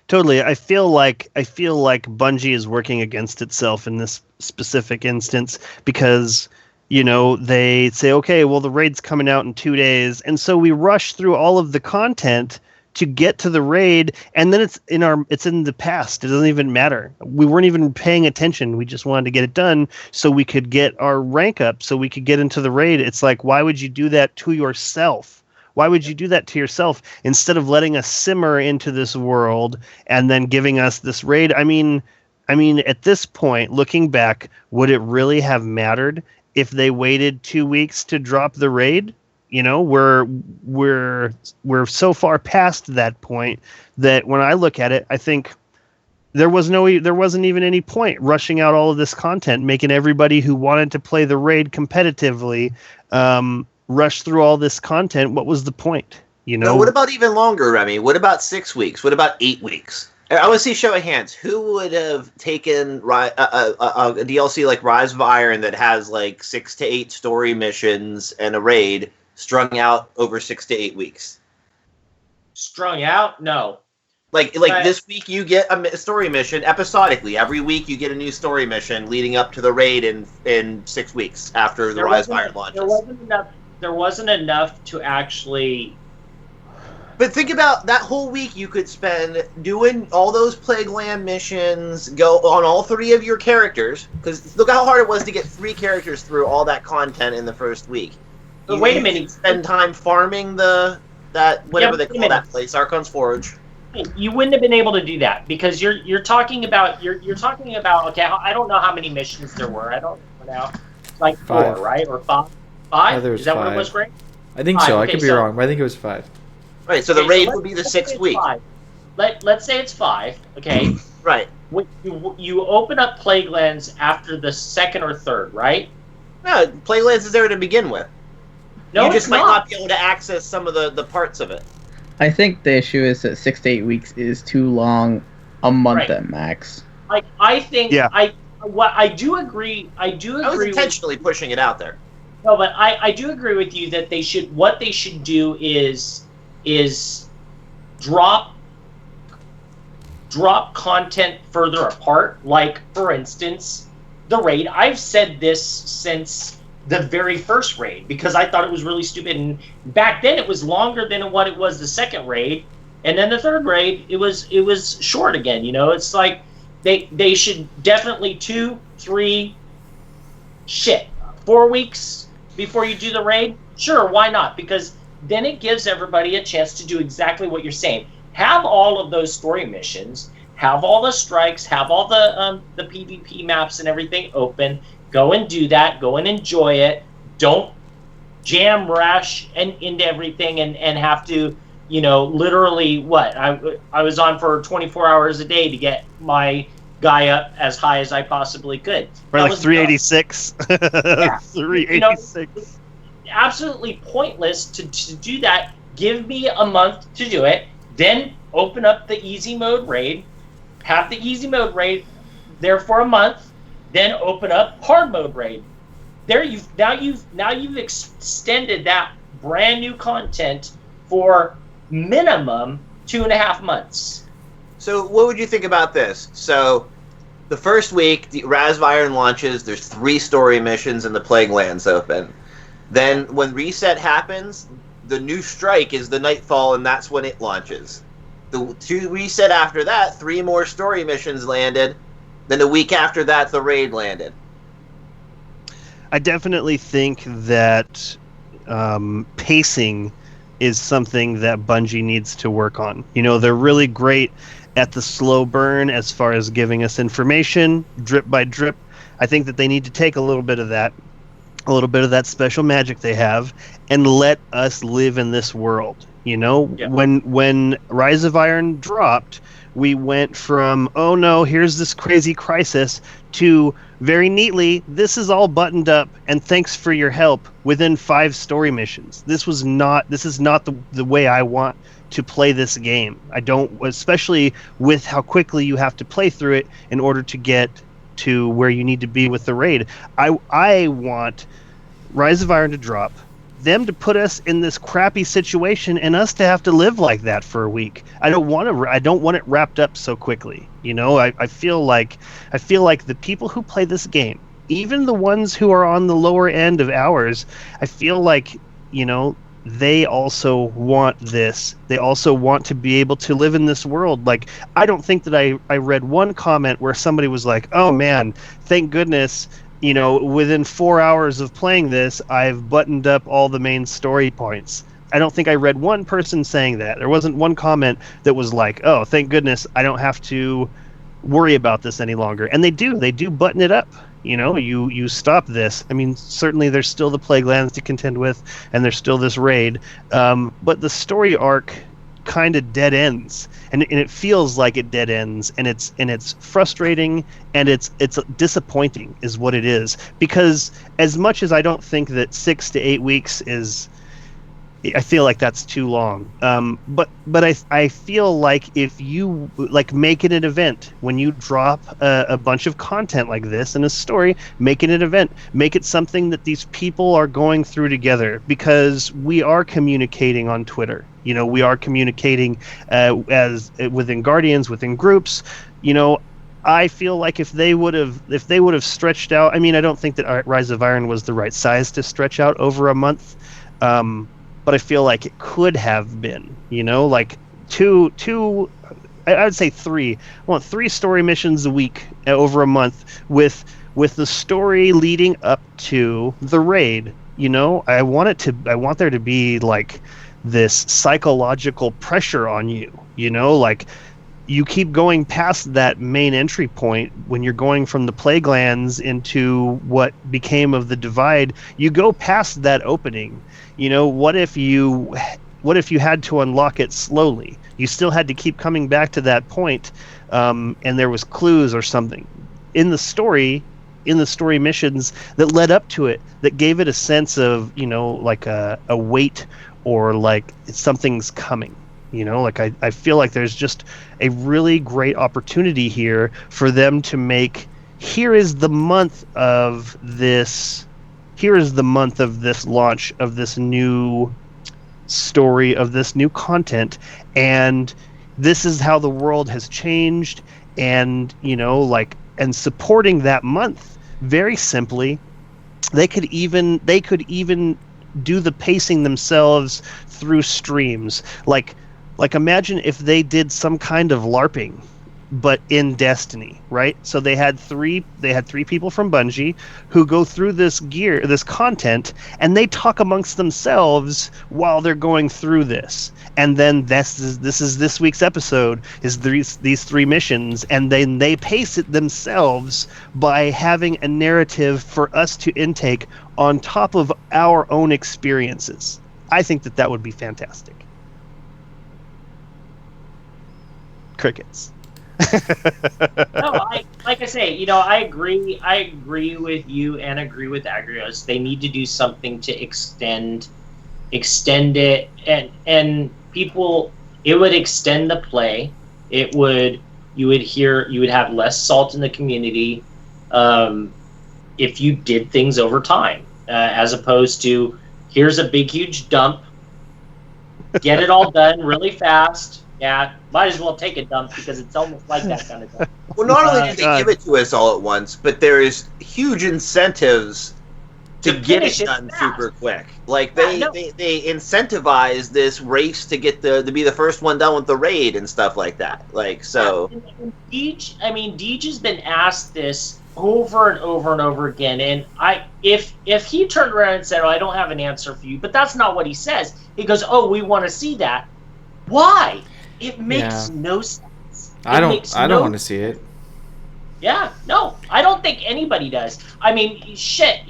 Totally. I feel like Bungie is working against itself in this specific instance because, you know, they say, okay, well, the raid's coming out in 2 days, and so we rush through all of the content to get to the raid, and then it's in the past. It doesn't even matter. We weren't even paying attention. We just wanted to get it done so we could get our rank up, so we could get into the raid. It's like, why would you do that to yourself? Why would you do that to yourself instead of letting us simmer into this world and then giving us this raid? I mean, at this point, looking back, would it really have mattered if they waited 2 weeks to drop the raid? You know, we're so far past that point that when I look at it, I think there wasn't even any point rushing out all of this content, making everybody who wanted to play the raid competitively rush through all this content. What was the point? You know. No, what about even longer, Remy? What about 6 weeks? What about 8 weeks? I want to see show of hands. Who would have taken a DLC like Rise of Iron that has like 6 to 8 story missions and a raid strung out over 6 to 8 weeks? Strung out? No. Like this week you get a story mission episodically. Every week you get a new story mission leading up to the raid in 6 weeks after the Rise of Iron launches. There wasn't enough to actually. But think about that whole week you could spend doing all those Plague Land missions, go on all 3 of your characters, because look how hard it was to get 3 characters through all that content in the first week. But wait a minute. Spend time farming they call that place, Archon's Forge. You wouldn't have been able to do that because you're talking about okay, I don't know how many missions there were. I don't know now. Like 4, right? Or 5? 5? Is that 5. what it was, Greg? I think 5. So. Okay, I could be wrong, but I think it was 5. Right, so the raid would be the 6th week. Let's say it's 5, okay? Right. You open up Plague Lands after the 2nd or 3rd, right? No, Plague Lands is there to begin with. No, you just might not be able to access some of the parts of it. I think the issue is that 6 to 8 weeks is too long, a month at max. I think I do agree. I was intentionally pushing it out there. No, but I do agree with you that what they should do is drop content further apart. Like, for instance, the raid. I've said this since the very first raid because I thought it was really stupid. And back then it was longer than what it was the second raid, and then the third raid it was short again. You know, it's like they should definitely 2, 3, 4 weeks before you do the raid. Sure, why not? Because then it gives everybody a chance to do exactly what you're saying. Have all of those story missions, have all the strikes, have all the PvP maps and everything open. Go and do that. Go and enjoy it. Don't jam rush into everything and have to, you know, literally I was on for 24 hours a day to get my guy up as high as I possibly could. Right, like 386. Yeah. 386. You know, absolutely pointless to do that. Give me a month to do it. Then open up the easy mode raid. Have the easy mode raid there for a month. Then open up hard mode raid. There you've extended that brand new content for minimum 2.5 months. So what would you think about this? So the first week, the Rise of Iron launches. There's 3 story missions and the Plague Lands open. Then when reset happens, the new strike is the Nightfall, and that's when it launches. The 2 reset after that, 3 more story missions landed. Then a week after that, the raid landed. I definitely think that pacing is something that Bungie needs to work on. You know, they're really great at the slow burn as far as giving us information, drip by drip. I think that they need to take a little bit of that special magic they have, and let us live in this world. You know, when Rise of Iron dropped, we went from, oh no, here's this crazy crisis, to very neatly, this is all buttoned up, and thanks for your help within 5 story missions. This is not the way I want to play this game. I don't, especially with how quickly you have to play through it in order to get to where you need to be with the raid. I want Rise of Iron to drop, them to put us in this crappy situation, and us to have to live like that for a week. I don't want it wrapped up so quickly. You know, I feel like the people who play this game, even the ones who are on the lower end of hours, I feel like, you know, they also want this. They also want to be able to live in this world. Like, I don't think that I read one comment where somebody was like, oh man, thank goodness, you know, within 4 hours of playing this, I've buttoned up all the main story points. I don't think I read one person saying that. There wasn't one comment that was like, oh, thank goodness I don't have to worry about this any longer. And they do button it up. You know, you stop this. I mean, certainly there's still the Plague Lands to contend with, and there's still this raid. But the story arc kind of dead ends, and it feels like it dead ends, and it's frustrating, and it's disappointing is what it is. Because as much as I don't think that 6 to 8 weeks is, I feel like that's too long. But I feel like if you like make it an event, when you drop a bunch of content like this in a story, make it an event, make it something that these people are going through together, because we are communicating on Twitter. You know, we are communicating as within Guardians, within groups. You know, I feel like if they would have stretched out. I mean, I don't think that Rise of Iron was the right size to stretch out over a month. But I feel like it could have been, you know, like two. I would say 3. I want 3 story missions a week over a month with the story leading up to the raid. You know, I want there to be like this psychological pressure on you. You know, like you keep going past that main entry point when you're going from the Plague Lands into what became of the Divide. You go past that opening. You know, what if you had to unlock it slowly? You still had to keep coming back to that point, and there was clues or something in the story missions that led up to it, that gave it a sense of, you know, like a weight, or like something's coming. You know, like I feel like there's just a really great opportunity here for them to make, here is the month of this launch of this new story, of this new content, and this is how the world has changed. And, you know, like, and supporting that month very simply, they could even do the pacing themselves through streams. Like imagine if they did some kind of LARPing, but in Destiny, right? So they had three people from Bungie who go through this content, and they talk amongst themselves while they're going through this. And then this is this week's episode, is these 3 missions, and then they pace it themselves by having a narrative for us to intake on top of our own experiences. I think that would be fantastic. Crickets. No, like I say, you know, I agree with you and agree with Agrios. They need to do something to extend it, and people, it would extend the play. You would have less salt in the community if you did things over time, as opposed to, here's a big huge dump, get it all done really fast. Yeah, might as well take a dump, because it's almost like that kind of dump. Well, not only did they give it to us all at once, but there is huge incentives to get it done super quick. Like they incentivize this race to get to be the first one done with the raid and stuff like that. Like, so. And Deej has been asked this over and over and over again, and if he turned around and said, "Oh, I don't have an answer for you," but that's not what he says. He goes, "Oh, we want to see that." Why? It makes no sense. I don't want to see it. Yeah, no, I don't think anybody does. I mean, shit.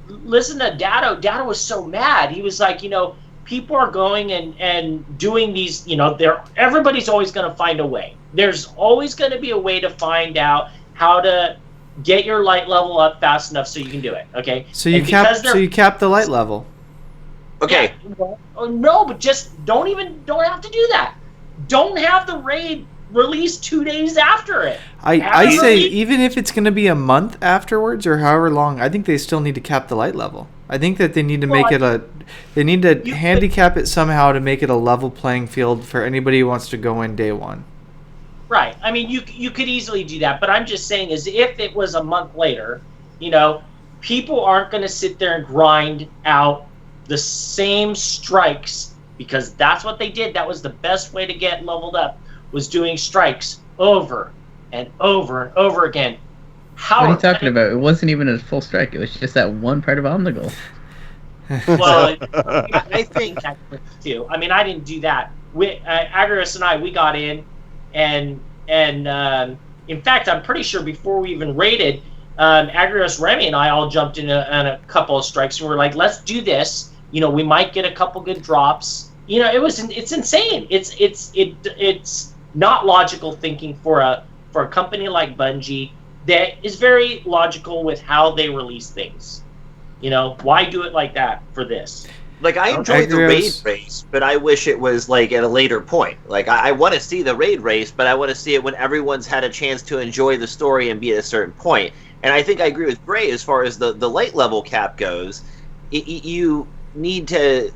Listen to Dado. Dado was so mad. He was like, you know, people are going and doing these. You know, everybody's always going to find a way. there's always going to be a way to find out how to get your light level up fast enough so you can do it. Okay. So you cap the light level. Okay. Yeah, well, no, but just don't have to do that. Don't have the raid released 2 days after it. I say even if it's going to be a month afterwards or however long, I think they still need to cap the light level. I think that they need to make it they need to handicap it somehow to make it a level playing field for anybody who wants to go in day one. Right. I mean, you could easily do that, but I'm just saying is if it was a month later, people aren't going to sit there and grind out the same strikes, because that's what they did. That was the best way to get leveled up, was doing strikes over and over and over again. What are you talking about? It wasn't even a full strike. It was just that one part of Omnigul. Well, I think that too. I mean, I didn't do that. Agrios and we got in, and in fact, I'm pretty sure before we even raided, Agrios, Remy, and I all jumped in a couple of strikes, and we're like, let's do this. We might get a couple good drops. It's insane. It's not logical thinking for a company like Bungie that is very logical with how they release things. Why do it like that for this? Like, I enjoy the raid race, but I wish it was, like, at a later point. Like, I want to see the raid race, but I want to see it when everyone's had a chance to enjoy the story and be at a certain point. And I think I agree with Gray as far as the light level cap goes. You need to,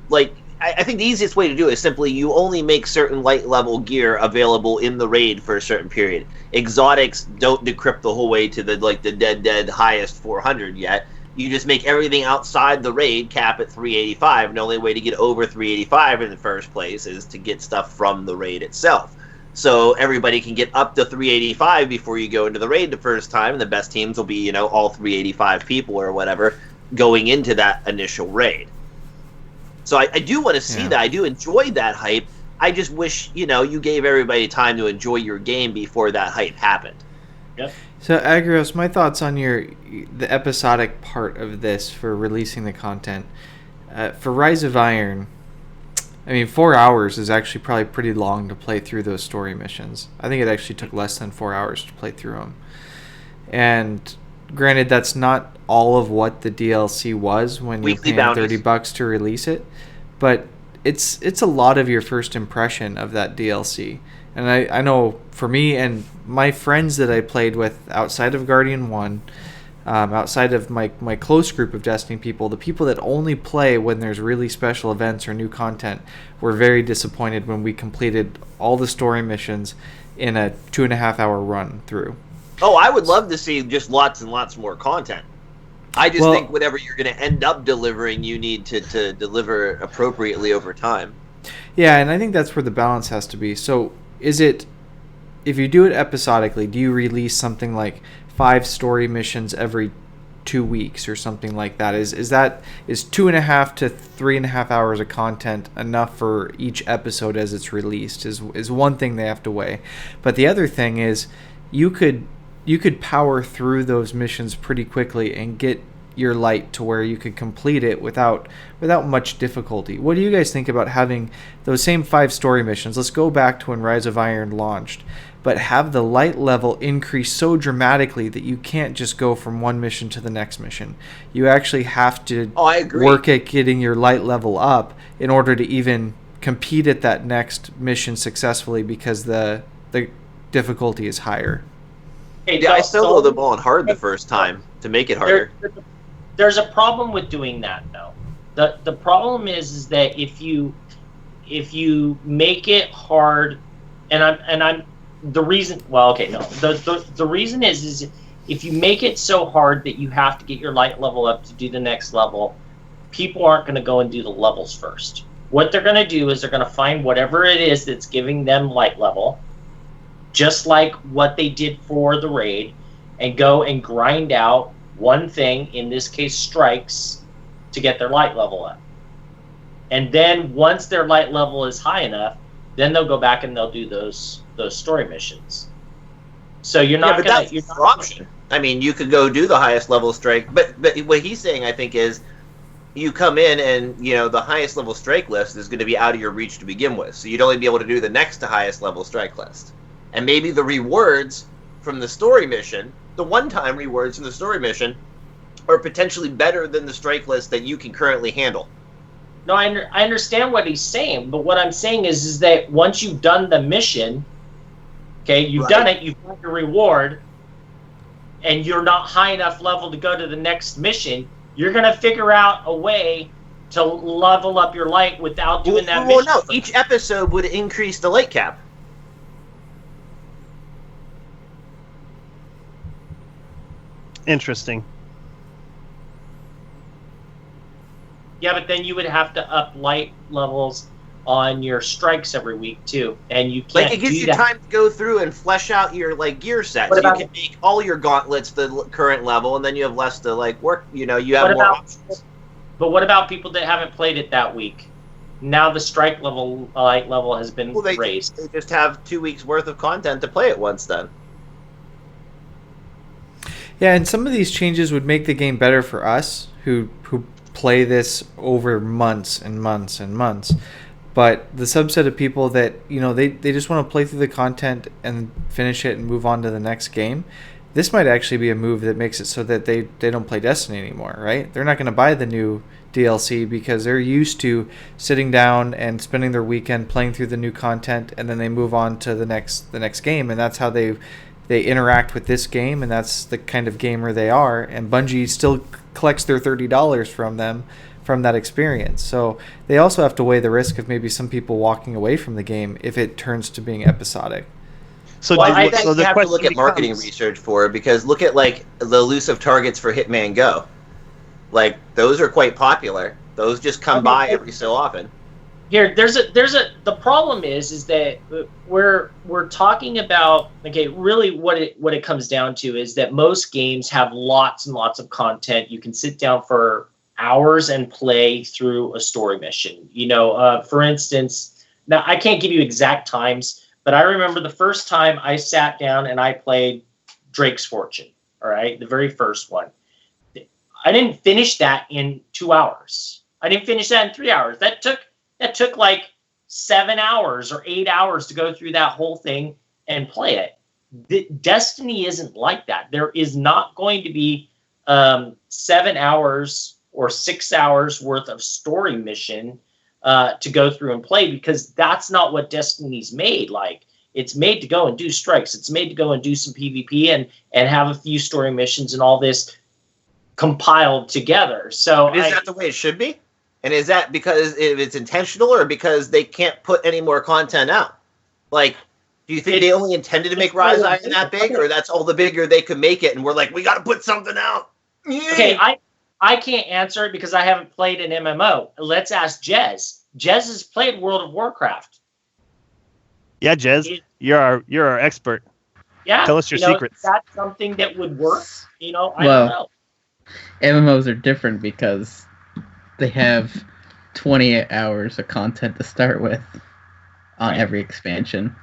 like, I think the easiest way to do it is simply you only make certain light level gear available in the raid for a certain period. Exotics don't decrypt the whole way to the dead highest 400 yet. You just make everything outside the raid cap at 385, and the only way to get over 385 in the first place is to get stuff from the raid itself. So everybody can get up to 385 before you go into the raid the first time, and the best teams will be, all 385 people or whatever going into that initial raid. So I do want to see that. I do enjoy that hype. I just wish, you gave everybody time to enjoy your game before that hype happened. Yep. So, Agrios, my thoughts on the episodic part of this for releasing the content. For Rise of Iron, 4 hours is actually probably pretty long to play through those story missions. I think it actually took less than 4 hours to play through them. And granted, that's not all of what the DLC was when you paid $30 to release it, but it's a lot of your first impression of that DLC. And I know for me and my friends that I played with outside of Guardian 1, outside of my close group of Destiny people, the people that only play when there's really special events or new content were very disappointed when we completed all the story missions in a 2.5 hour run through. Oh, I would love to see just lots and lots more content. I just think whatever you're going to end up delivering, you need to deliver appropriately over time. Yeah, and I think that's where the balance has to be. So is it, if you do it episodically, do you release something like 5 story missions every 2 weeks or something like that? Is 2.5 to 3.5 hours of content enough for each episode as it's released is one thing they have to weigh. But the other thing is you could power through those missions pretty quickly and get your light to where you could complete it without much difficulty. What do you guys think about having those same 5 story missions? Let's go back to when Rise of Iron launched, but have the light level increase so dramatically that you can't just go from one mission to the next mission. You actually have to work at getting your light level up in order to even compete at that next mission successfully, because the difficulty is higher. Hey, I soloed them on hard the first time to make it harder. There's a problem with doing that, though. The problem is that if you make it hard, the reason is if you make it so hard that you have to get your light level up to do the next level, people aren't going to go and do the levels first. What they're going to do is they're going to find whatever it is that's giving them light level, just like what they did for the raid, and go and grind out one thing, in this case strikes, to get their light level up. And then once their light level is high enough, then they'll go back and they'll do those story missions. So you're not going to... that's your option. I mean, you could go do the highest level strike, but what he's saying, I think, is you come in and, the highest level strike list is going to be out of your reach to begin with. So you'd only be able to do the next to highest level strike list. And maybe the rewards from the story mission, the one-time rewards from the story mission, are potentially better than the strike list that you can currently handle. No, I understand what he's saying, but what I'm saying is that once you've done the mission, okay, you've done it, you've got your reward, and you're not high enough level to go to the next mission, you're going to figure out a way to level up your light without doing that mission. Well, no, each episode would increase the light cap. Interesting. Yeah, but then you would have to up light levels on your strikes every week too, and you can't. Like, it gives you time to go through and flesh out your gear sets. You can make all your gauntlets the current level, and then you have less to work. You have more options. But what about people that haven't played it that week? Now the strike light level has been raised. They just have 2 weeks worth of content to play it once then. Yeah, and some of these changes would make the game better for us who play this over months and months and months. But the subset of people that, they just want to play through the content and finish it and move on to the next game, this might actually be a move that makes it so that they don't play Destiny anymore, right? They're not going to buy the new DLC because they're used to sitting down and spending their weekend playing through the new content, and then they move on to the next game, and that's how they interact with this game, and that's the kind of gamer they are. And Bungie still collects their $30 from them from that experience. So they also have to weigh the risk of maybe some people walking away from the game if it turns to being episodic. So I think you have to look at marketing research for it, because look at the elusive targets for Hitman Go. Those are quite popular. Those just come by every so often. Here, the problem is that we're talking about, really what it comes down to is that most games have lots and lots of content. You can sit down for hours and play through a story mission. For instance, now I can't give you exact times, but I remember the first time I sat down and I played Drake's Fortune. All right, the very first one. I didn't finish that in 2 hours. I didn't finish that in 3 hours. That took 7 hours or 8 hours to go through that whole thing and play it. Destiny isn't like that. There is not going to be 7 hours or 6 hours worth of story mission to go through and play, because that's not what Destiny's made like. It's made to go and do strikes. It's made to go and do some PvP and have a few story missions and all this compiled together. So is that the way it should be? And is that because it's intentional, or because they can't put any more content out? Do you think they only intended to make Rise Iron that big, or that's all the bigger they could make it, and we're we got to put something out? Okay, I can't answer it because I haven't played an MMO. Let's ask Jez. Jez has played World of Warcraft. Yeah, Jez, you're our expert. Yeah, tell us your secrets. Is that something that would work? I don't know. MMOs are different because they have 28 hours of content to start with on every expansion.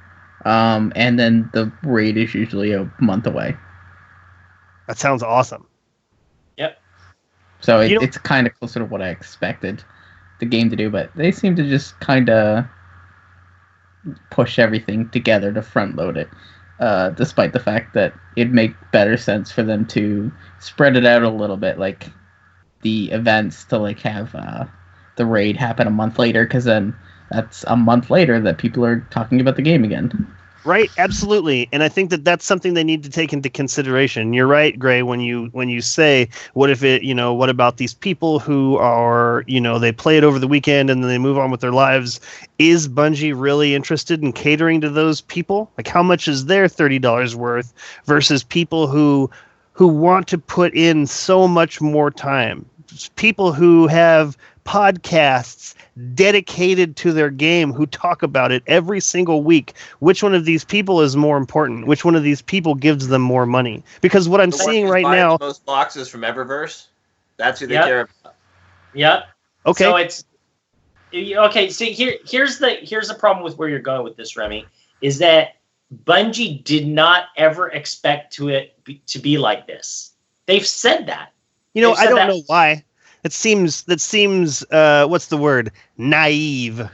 And then the raid is usually a month away. That sounds awesome. Yep. So it's kind of closer to what I expected the game to do, but they seem to just kind of push everything together to front load it, despite the fact that it'd make better sense for them to spread it out a little bit, the events to have the raid happen a month later, because then that's a month later that people are talking about the game again. Right, absolutely, and I think that's something they need to take into consideration. You're right, Gray, when you say, what if it, what about these people who are, they play it over the weekend and then they move on with their lives? Is Bungie really interested in catering to those people? How much is their $30 worth versus people who want to put in so much more time? People who have podcasts dedicated to their game, who talk about it every single week. Which one of these people is more important? Which one of these people gives them more money? Because what I'm seeing right now, most boxes from Eververse, that's who they care about. Yep. Okay. So it's okay. So here's the problem with where you're going with this, Remy, is that Bungie did not ever expect to be like this. They've said that. I don't know why. That seems what's the word? Naive.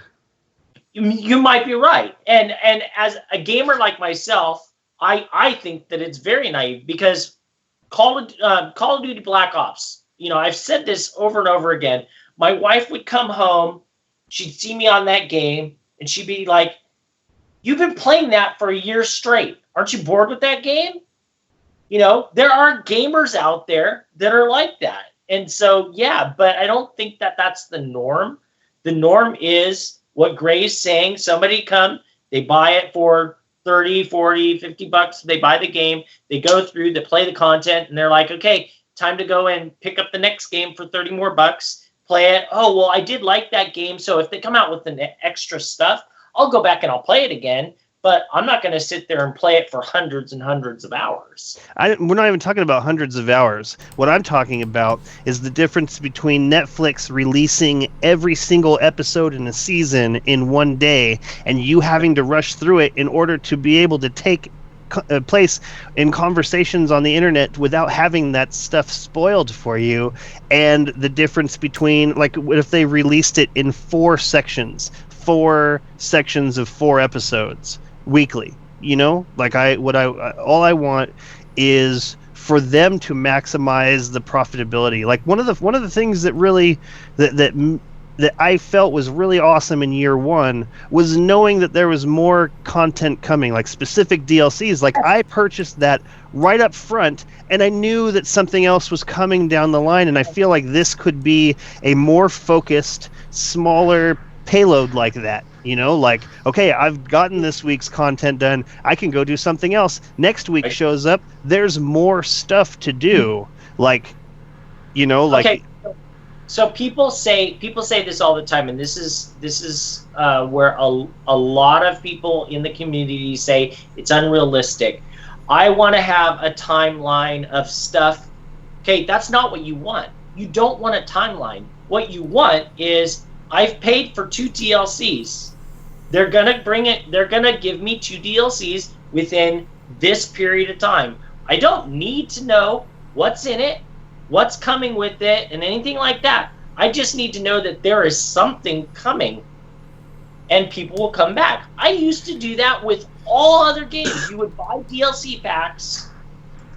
You might be right. And as a gamer like myself, I think that it's very naive because Call of Duty Black Ops, I've said this over and over again. My wife would come home, she'd see me on that game, and she'd be like, "You've been playing that for a year straight. Aren't you bored with that game?" There are gamers out there that are like that. And so, yeah, but I don't think that that's the norm. The norm is what Gray's saying. Somebody come, they buy it for 30, 40, 50 bucks. They buy the game, they go through, they play the content, and they're like, okay, time to go and pick up the next game for 30 more bucks, play it. Oh, well, I did like that game. So if they come out with the extra stuff, I'll go back and I'll play it again. But I'm not going to sit there and play it for hundreds and hundreds of hours. We're not even talking about hundreds of hours. What I'm talking about is the difference between Netflix releasing every single episode in a season in one day and you having to rush through it in order to be able to take place in conversations on the internet without having that stuff spoiled for you, and the difference between, like, what if they released it in 4 sections of 4 episodes weekly, like all I want is for them to maximize the profitability. Like one of the things that really that I felt was really awesome in year 1 was knowing that there was more content coming, like specific DLCs. Like I purchased that right up front and I knew that something else was coming down the line, and I feel like this could be a more focused, smaller payload like that. Like, okay, I've gotten this week's content done, I can go do something else. Next week shows up, there's more stuff to do. Like, okay. So people say this all the time, and this is where a lot of people in the community say it's unrealistic. I want to have a timeline of stuff. Okay, that's not what you want. You don't want a timeline. What you want is, I've paid for 2 DLCs. They're gonna bring it. They're gonna give me 2 DLCs within this period of time. I don't need to know what's in it, what's coming with it, and anything like that. I just need to know that there is something coming, and people will come back. I used to do that with all other games. You would buy DLC packs,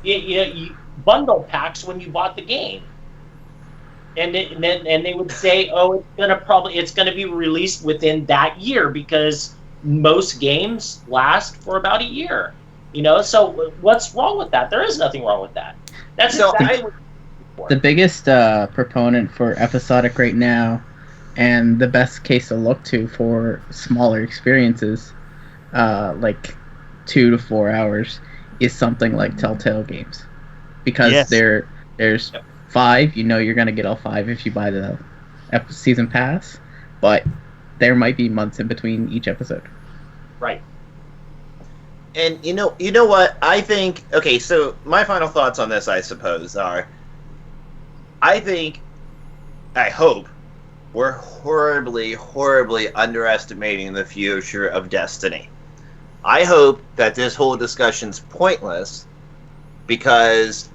you bundle packs when you bought the game. And they would say, oh, it's gonna be released within that year, because most games last for about a year. So what's wrong with that? There is nothing wrong with that. That's exactly what the biggest proponent for episodic right now, and the best case to look to for smaller experiences, like 2 to 4 hours, is something like Telltale games, because there's 5, you're going to get all 5 if you buy the season pass, but there might be months in between each episode. Right. And you know what? I think, okay, so my final thoughts on this, I suppose, are, I hope we're horribly, horribly underestimating the future of Destiny. I hope that this whole discussion's pointless, because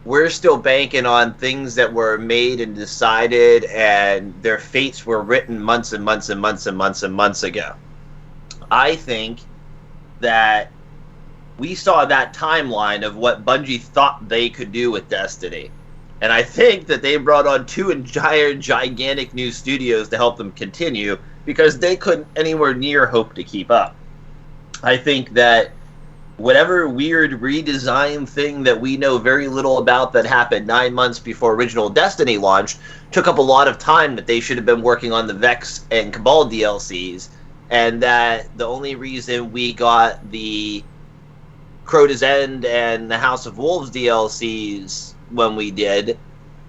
we're still banking on things that were made and decided, and their fates were written months and months and months and months and months ago. I think that we saw that timeline of what Bungie thought they could do with Destiny. And I think that they brought on 2 entire gigantic new studios to help them continue, because they couldn't anywhere near hope to keep up. I think that whatever weird redesign thing that we know very little about that happened 9 months before original Destiny launched took up a lot of time that they should have been working on the Vex and Cabal DLCs, and that the only reason we got the Crota's End and the House of Wolves DLCs when we did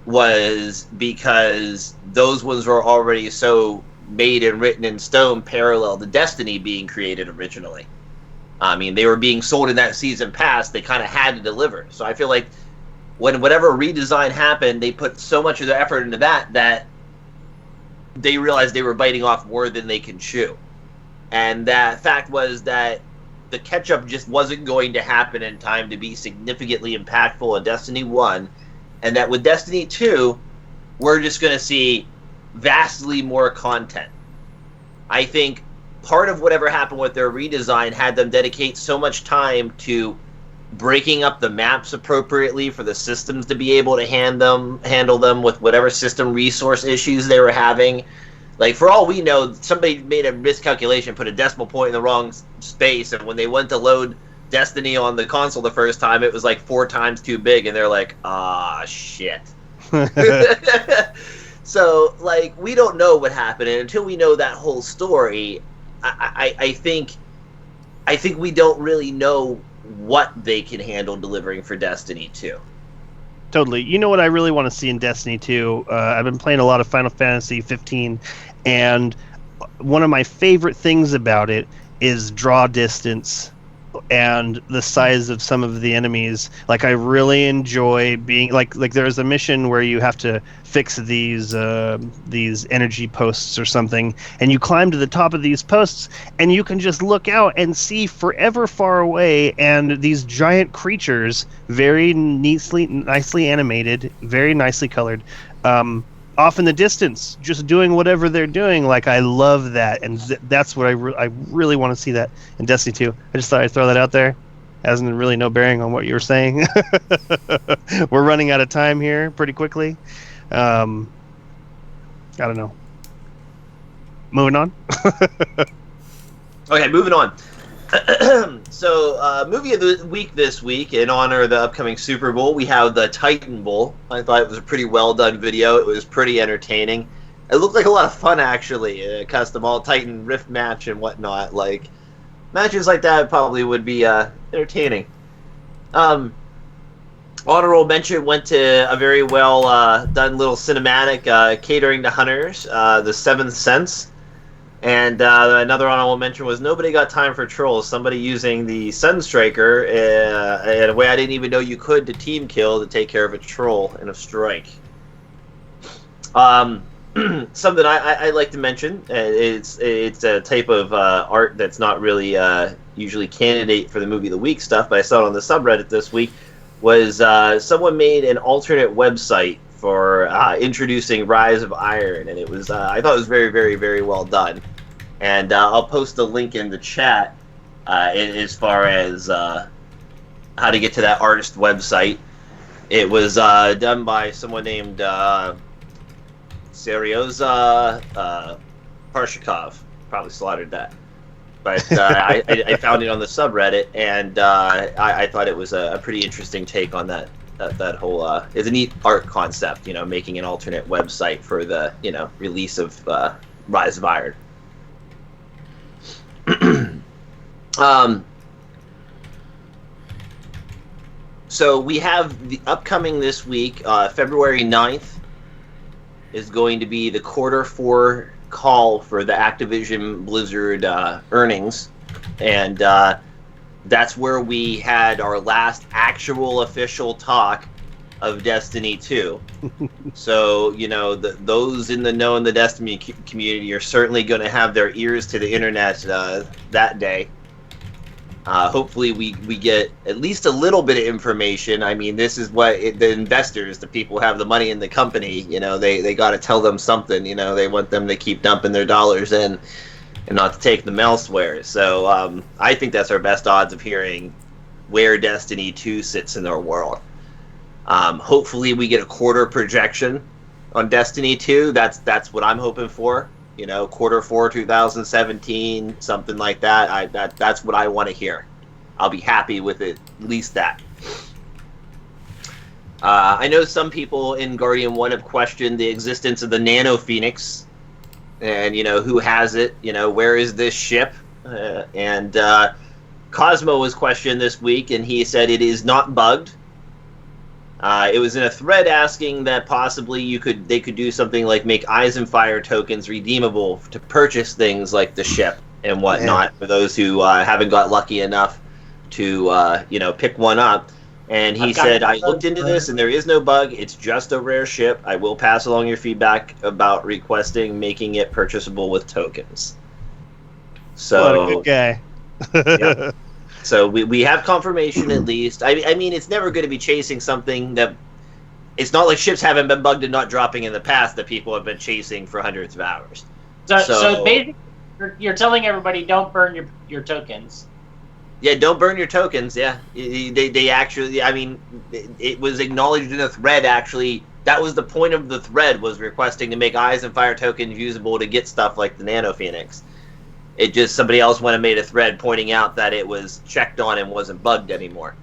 was because those ones were already so made and written in stone parallel to Destiny being created originally. I mean, they were being sold in that season pass, they kind of had to deliver. So I feel like when whatever redesign happened, they put so much of their effort into that they realized they were biting off more than they can chew. And that fact was that the catch-up just wasn't going to happen in time to be significantly impactful in Destiny 1, and that with Destiny 2, we're just going to see vastly more content. I think part of whatever happened with their redesign had them dedicate so much time to breaking up the maps appropriately for the systems to be able to handle them with whatever system resource issues they were having. Like, for all we know, somebody made a miscalculation, put a decimal point in the wrong space, and when they went to load Destiny on the console the first time, it was like 4 times too big, and they're like, ah, shit. So, like, we don't know what happened, and until we know that whole story, I think we don't really know what they can handle delivering for Destiny 2. Totally. You know what I really want to see in Destiny 2? I've been playing a lot of Final Fantasy 15, and one of my favorite things about it is draw distance and the size of some of the enemies. Like, I really enjoy being like there's a mission where you have to fix these energy posts or something, and you climb to the top of these posts, and you can just look out and see forever far away, and these giant creatures, very nicely animated, very nicely colored, off in the distance, just doing whatever they're doing. Like, I love that, and that's what I really want to see that in Destiny 2. I just thought I'd throw that out there. Hasn't really no bearing on what you were saying. We're running out of time here pretty quickly. I don't know. Moving on. Okay, moving on. So, movie of the week this week, in honor of the upcoming Super Bowl, we have the Titan Bowl. I thought it was a pretty well done video. It was pretty entertaining. It looked like a lot of fun, actually. A custom all Titan Rift match and whatnot. Like, matches like that probably would be entertaining. Honorable mention went to a very well done little cinematic catering to hunters, The Seventh Sense. And another honorable mention was nobody got time for trolls. Somebody using the Sunstriker in a way I didn't even know you could to team kill to take care of a troll in a strike. Something I like to mention, it's a type of art that's not really usually candidate for the movie of the week stuff, but I saw it on the subreddit this week, was someone made an alternate website for introducing Rise of Iron, and it was I thought it was very, very, very well done. And I'll post a link in the chat as far as how to get to that artist website. It was done by someone named Seryoza Parshikov. Probably slaughtered that. But I found it on the subreddit, and I thought it was a pretty interesting take on that whole it's a neat art concept, making an alternate website for the release of Rise of Iron. So we have the upcoming this week, February 9th is going to be the Q4 call for the Activision Blizzard earnings, and that's where we had our last actual official talk of Destiny 2. So, those in the know in the Destiny community are certainly going to have their ears to the internet that day. Hopefully we get at least a little bit of information. I mean, this is what the investors, the people who have the money in the company, they got to tell them something. They want them to keep dumping their dollars in and not to take them elsewhere. So I think that's our best odds of hearing where Destiny 2 sits in our world. Hopefully we get a quarter projection on Destiny 2. That's what I'm hoping for. Q4 2017, something like that. That's what I want to hear. I'll be happy with it, at least that. I know some people in Guardian 1 have questioned the existence of the Nano Phoenix, and who has it. Where is this ship? And Cosmo was questioned this week, and he said it is not bugged. It was in a thread asking that possibly they could do something like make Eyes and Fire tokens redeemable to purchase things like the ship and whatnot for those who haven't got lucky enough to pick one up. And he said, I looked into this and there is no bug. It's just a rare ship. I will pass along your feedback about requesting making it purchasable with tokens. So, what a good guy. Yeah. So we have confirmation at least. I mean, it's never going to be chasing something that... It's not like ships haven't been bugged and not dropping in the past that people have been chasing for hundreds of hours. So basically, You're telling everybody don't burn your tokens. Yeah, don't burn your tokens. Yeah, they actually. I mean, it was acknowledged in a thread. Actually, that was the point of the thread, was requesting to make Eyes and Fire tokens usable to get stuff like the Nano Phoenix. It just, somebody else went and made a thread pointing out that it was checked on and wasn't bugged anymore.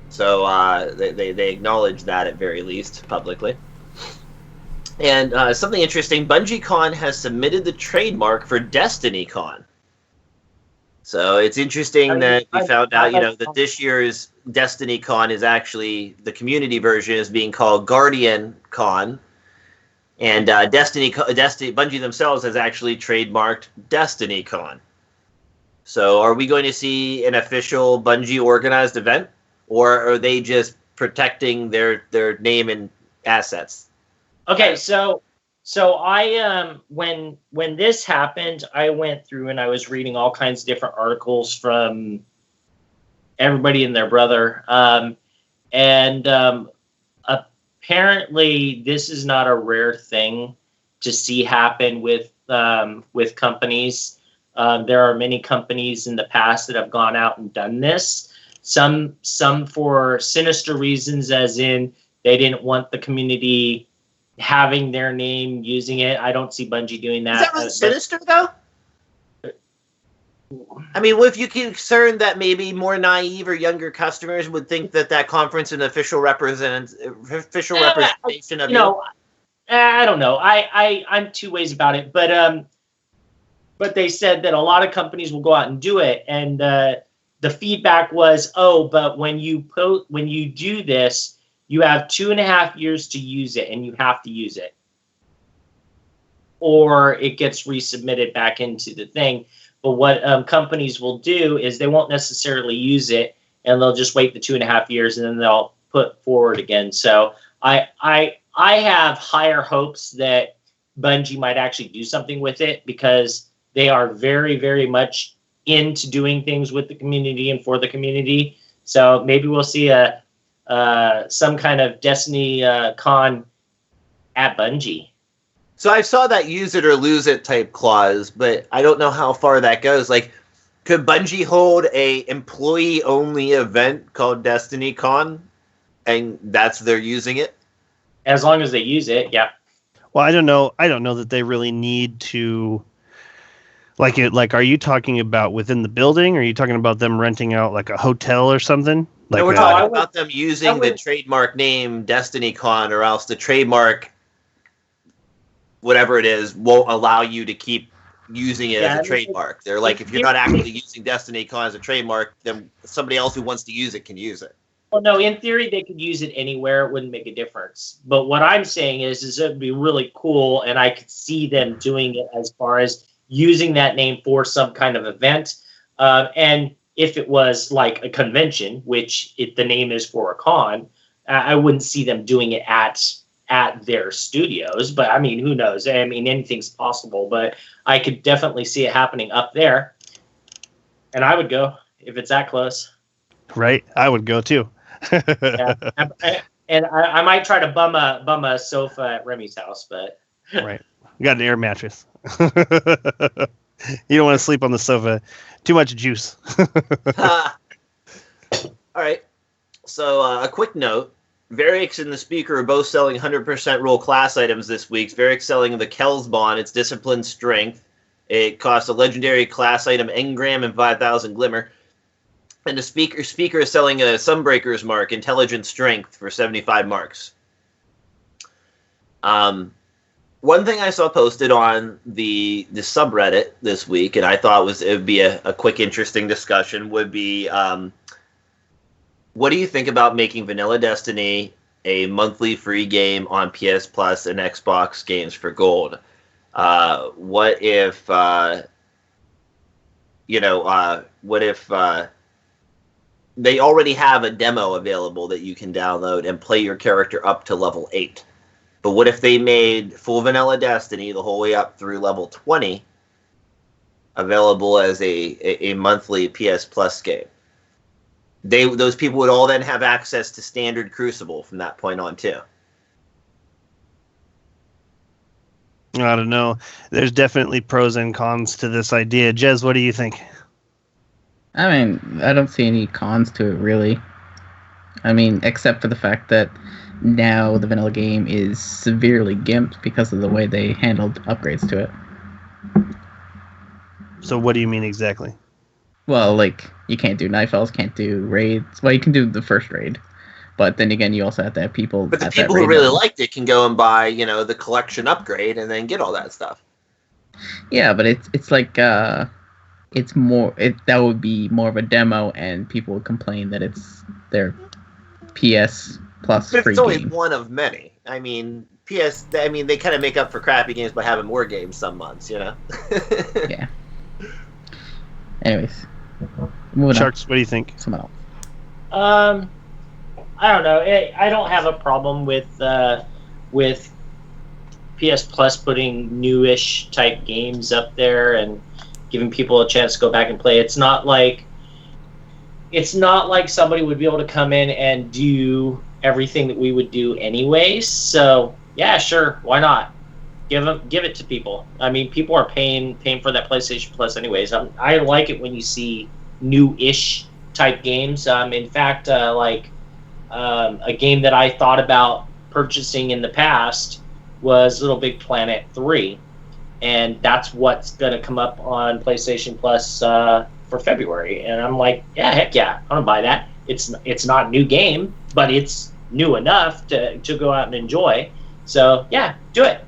So they acknowledged that at very least publicly. And something interesting, BungieCon has submitted the trademark for DestinyCon. So it's interesting that we found out, that this year's DestinyCon is actually, the community version is being called Guardian Con. And Bungie themselves has actually trademarked DestinyCon. So are we going to see an official Bungie organized event? Or are they just protecting their name and assets? Okay, so I when this happened, I went through and I was reading all kinds of different articles from everybody and their brother, and apparently this is not a rare thing to see happen with companies. There are many companies in the past that have gone out and done this. Some for sinister reasons, as in they didn't want the community having their name using it. I don't see Bungie doing that. Is that really sinister, though? I mean, if you concerned that maybe more naive or younger customers would think that conference is an official representation of I don't know. I'm two ways about it, but they said that a lot of companies will go out and do it, and the feedback was, but when you do this, you have 2.5 years to use it, and you have to use it, or it gets resubmitted back into the thing. But what companies will do is they won't necessarily use it, and they'll just wait the 2.5 years, and then they'll put forward again. So I have higher hopes that Bungie might actually do something with it, because they are very, very much into doing things with the community and for the community. So maybe we'll see some kind of Destiny con at Bungie. So I saw that use it or lose it type clause, but I don't know how far that goes. Like, could Bungie hold a employee only event called Destiny Con, and they're using it? As long as they use it, yeah. Well, I don't know that they really need to. Like, are you talking about within the building? Or are you talking about them renting out like a hotel or something? Like, no, we're talking about them using the trademark name Destiny Con, or else the trademark, whatever it is, won't allow you to keep using it as a trademark. They're like, if you're not actually using Destiny Con as a trademark, then somebody else who wants to use it can use it. Well, no, in theory, they could use it anywhere. It wouldn't make a difference. But what I'm saying is it would be really cool, and I could see them doing it as far as using that name for some kind of event. And if it was like a convention, which the name is for a con, I wouldn't see them doing it at their studios. But I mean, who knows? I mean, anything's possible. But I could definitely see it happening up there, and I would go if it's that close. Right, I would go too. Yeah. And I might try to bum a sofa at Remy's house, but right, you got an air mattress. You don't want to sleep on the sofa. Too much juice. All right. So a quick note. Varix and the Speaker are both selling 100% roll class items this week. Varix selling the Kelsbon, its Discipline Strength. It costs a legendary class item Engram and 5,000 Glimmer. And the Speaker is selling a Sunbreaker's Mark, Intelligent Strength, for 75 marks. One thing I saw posted on the subreddit this week, and I thought it would be a quick, interesting discussion, would be, what do you think about making Vanilla Destiny a monthly free game on PS Plus and Xbox games for gold? What if they already have a demo available that you can download and play your character up to level 8? But what if they made full Vanilla Destiny the whole way up through level 20 available as a monthly PS Plus game? Those people would all then have access to standard Crucible from that point on too. I don't know. There's definitely pros and cons to this idea. Jez, what do you think? I mean, I don't see any cons to it, really. I mean, except for the fact that now the vanilla game is severely gimped because of the way they handled upgrades to it. So what do you mean exactly? Well, like, you can't do Nightfalls, can't do raids. Well, you can do the first raid. But then again, you also have to have people... But the people who really liked it can go and buy, the collection upgrade and then get all that stuff. Yeah, but it's like... it's more... that would be more of a demo, and people would complain that it's their PS Plus free game. It's only one of many. I mean, they kind of make up for crappy games by having more games some months, Yeah. Anyways. Sharks, what do you think? Someone else. I don't know. I don't have a problem with PS Plus putting newish type games up there and giving people a chance to go back and play. It's not like somebody would be able to come in and do everything that we would do anyways. So yeah, sure, why not? Give it to people. I mean, people are paying for that PlayStation Plus anyways. I like it when you see new-ish type games. In fact, a game that I thought about purchasing in the past was Little Big Planet 3, and that's what's going to come up on PlayStation Plus for February. And I'm like, yeah, heck yeah, I'm going to buy that. It's not a new game, but it's new enough to go out and enjoy. So yeah, do it.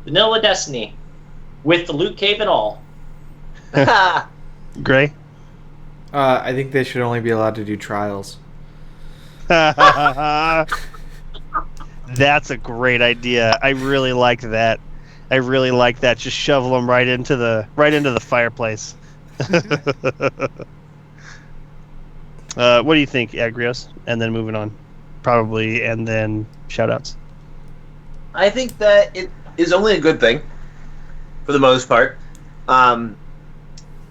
Vanilla Destiny with the loot cave and all. Gray? I think they should only be allowed to do trials. That's a great idea. I really like that. Just shovel them right into the fireplace. What do you think, Agrios? And then moving on, probably, and then shoutouts. I think that it is only a good thing, for the most part.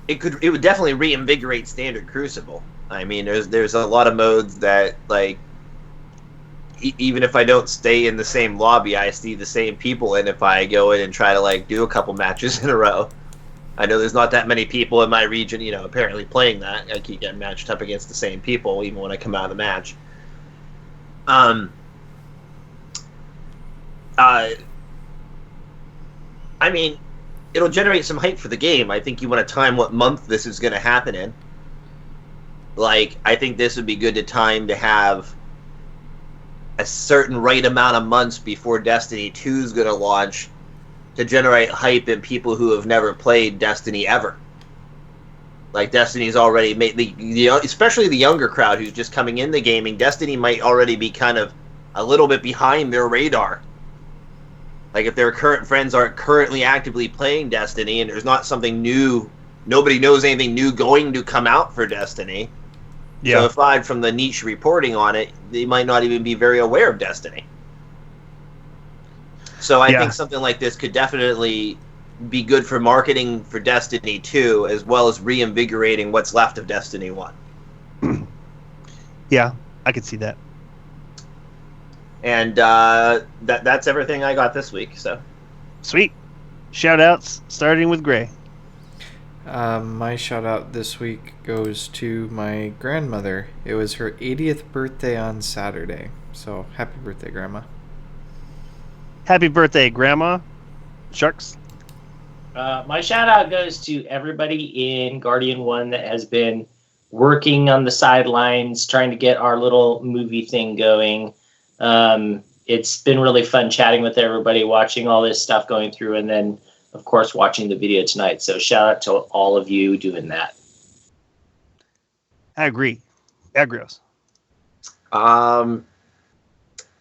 It would definitely reinvigorate standard Crucible. I mean, there's a lot of modes that, like, even if I don't stay in the same lobby, I see the same people in if I go in and try to, like, do a couple matches in a row. I know there's not that many people in my region, apparently playing that. I keep getting matched up against the same people, even when I come out of the match. I mean, it'll generate some hype for the game. I think you want to time what month this is going to happen in. Like, I think this would be good to time to have a certain right amount of months before Destiny 2 is going to launch to generate hype in people who have never played Destiny ever. Like, Destiny's already made especially the younger crowd who's just coming into gaming. Destiny might already be kind of a little bit behind their radar. Like, if their current friends aren't currently actively playing Destiny and there's not something new, nobody knows anything new going to come out for Destiny. Yeah. So aside from the niche reporting on it, they might not even be very aware of Destiny. So I think something like this could definitely be good for marketing for Destiny 2, as well as reinvigorating what's left of Destiny 1. Yeah, I could see that. And that's everything I got this week. So, sweet. Shout-outs, starting with Gray. My shout-out this week goes to my grandmother. It was her 80th birthday on Saturday. So, happy birthday, Grandma. Happy birthday, Grandma. Sharks? My shout-out goes to everybody in Guardian 1 that has been working on the sidelines, trying to get our little movie thing going. It's been really fun chatting with everybody, watching all this stuff going through, and then, of course, watching the video tonight. So shout out to all of you doing that. I agree. Agrios.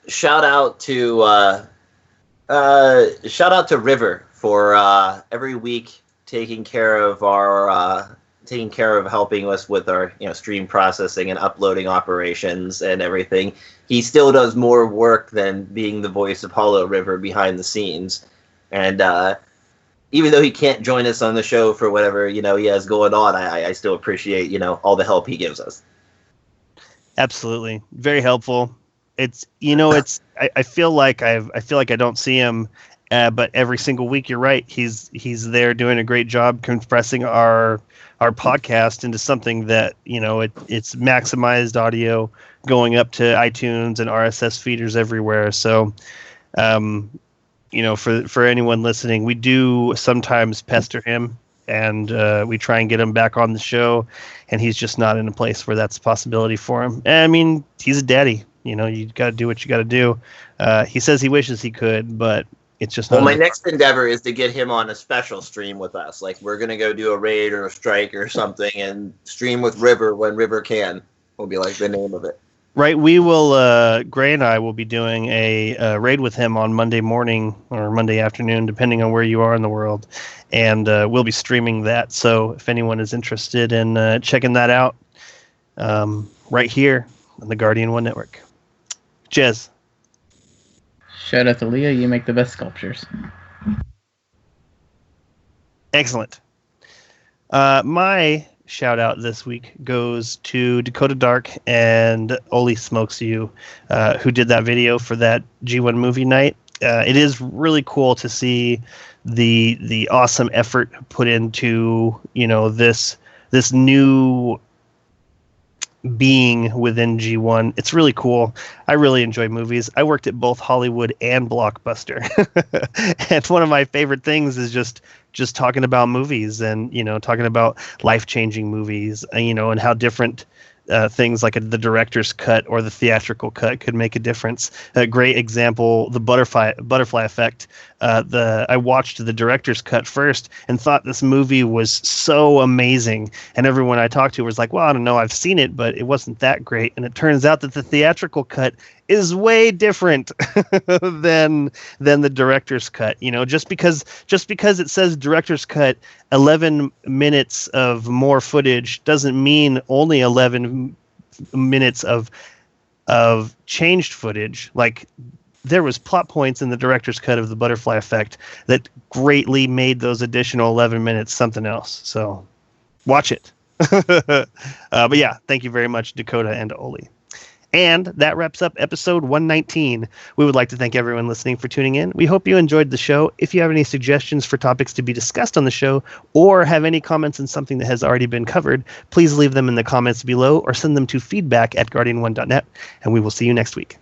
Shout out to River for every week taking care of helping us with our stream processing and uploading operations and everything. He still does more work than being the voice of Hollow River behind the scenes. And even though he can't join us on the show for whatever he has going on, I still appreciate all the help he gives us. Absolutely, very helpful. It's I feel like I don't see him But every single week, you're right. He's there doing a great job compressing our podcast into something that, it's maximized audio going up to iTunes and RSS feeders everywhere. So, for anyone listening, we do sometimes pester him, and we try and get him back on the show, and he's just not in a place where that's a possibility for him. And, I mean, he's a daddy. You got to do what you got to do. He says he wishes he could, but it's just not. Well, my next endeavor is to get him on a special stream with us. Like, we're going to go do a raid or a strike or something and stream with River when River can. Will be like the name of it. Right. We will, Gray and I will be doing a raid with him on Monday morning or Monday afternoon, depending on where you are in the world. And we'll be streaming that. So if anyone is interested in checking that out, right here on the Guardian One Network. Jez. Shout out to Leah. You make the best sculptures. Excellent. My shout out this week goes to Dakota Dark and Oli Smokes You, who did that video for that G1 movie night. It is really cool to see the awesome effort put into this new being within G1. It's really cool. I really enjoy movies. I worked at both Hollywood and Blockbuster. And one of my favorite things is just talking about movies and, talking about life-changing movies, and how different things like the director's cut or the theatrical cut could make a difference. A great example, the butterfly effect. I watched the director's cut first and thought this movie was so amazing, and everyone I talked to was like, well, I don't know, I've seen it, but it wasn't that great. And it turns out that the theatrical cut is way different than the director's cut. Just because it says director's cut 11 minutes of more footage doesn't mean only 11 minutes of changed footage. Like, there was plot points in the director's cut of the butterfly effect that greatly made those additional 11 minutes something else. So watch it. But yeah, thank you very much, Dakota and Oli. And that wraps up episode 119. We would like to thank everyone listening for tuning in. We hope you enjoyed the show. If you have any suggestions for topics to be discussed on the show, or have any comments on something that has already been covered, please leave them in the comments below or send them to feedback@guardian1.net, and we will see you next week.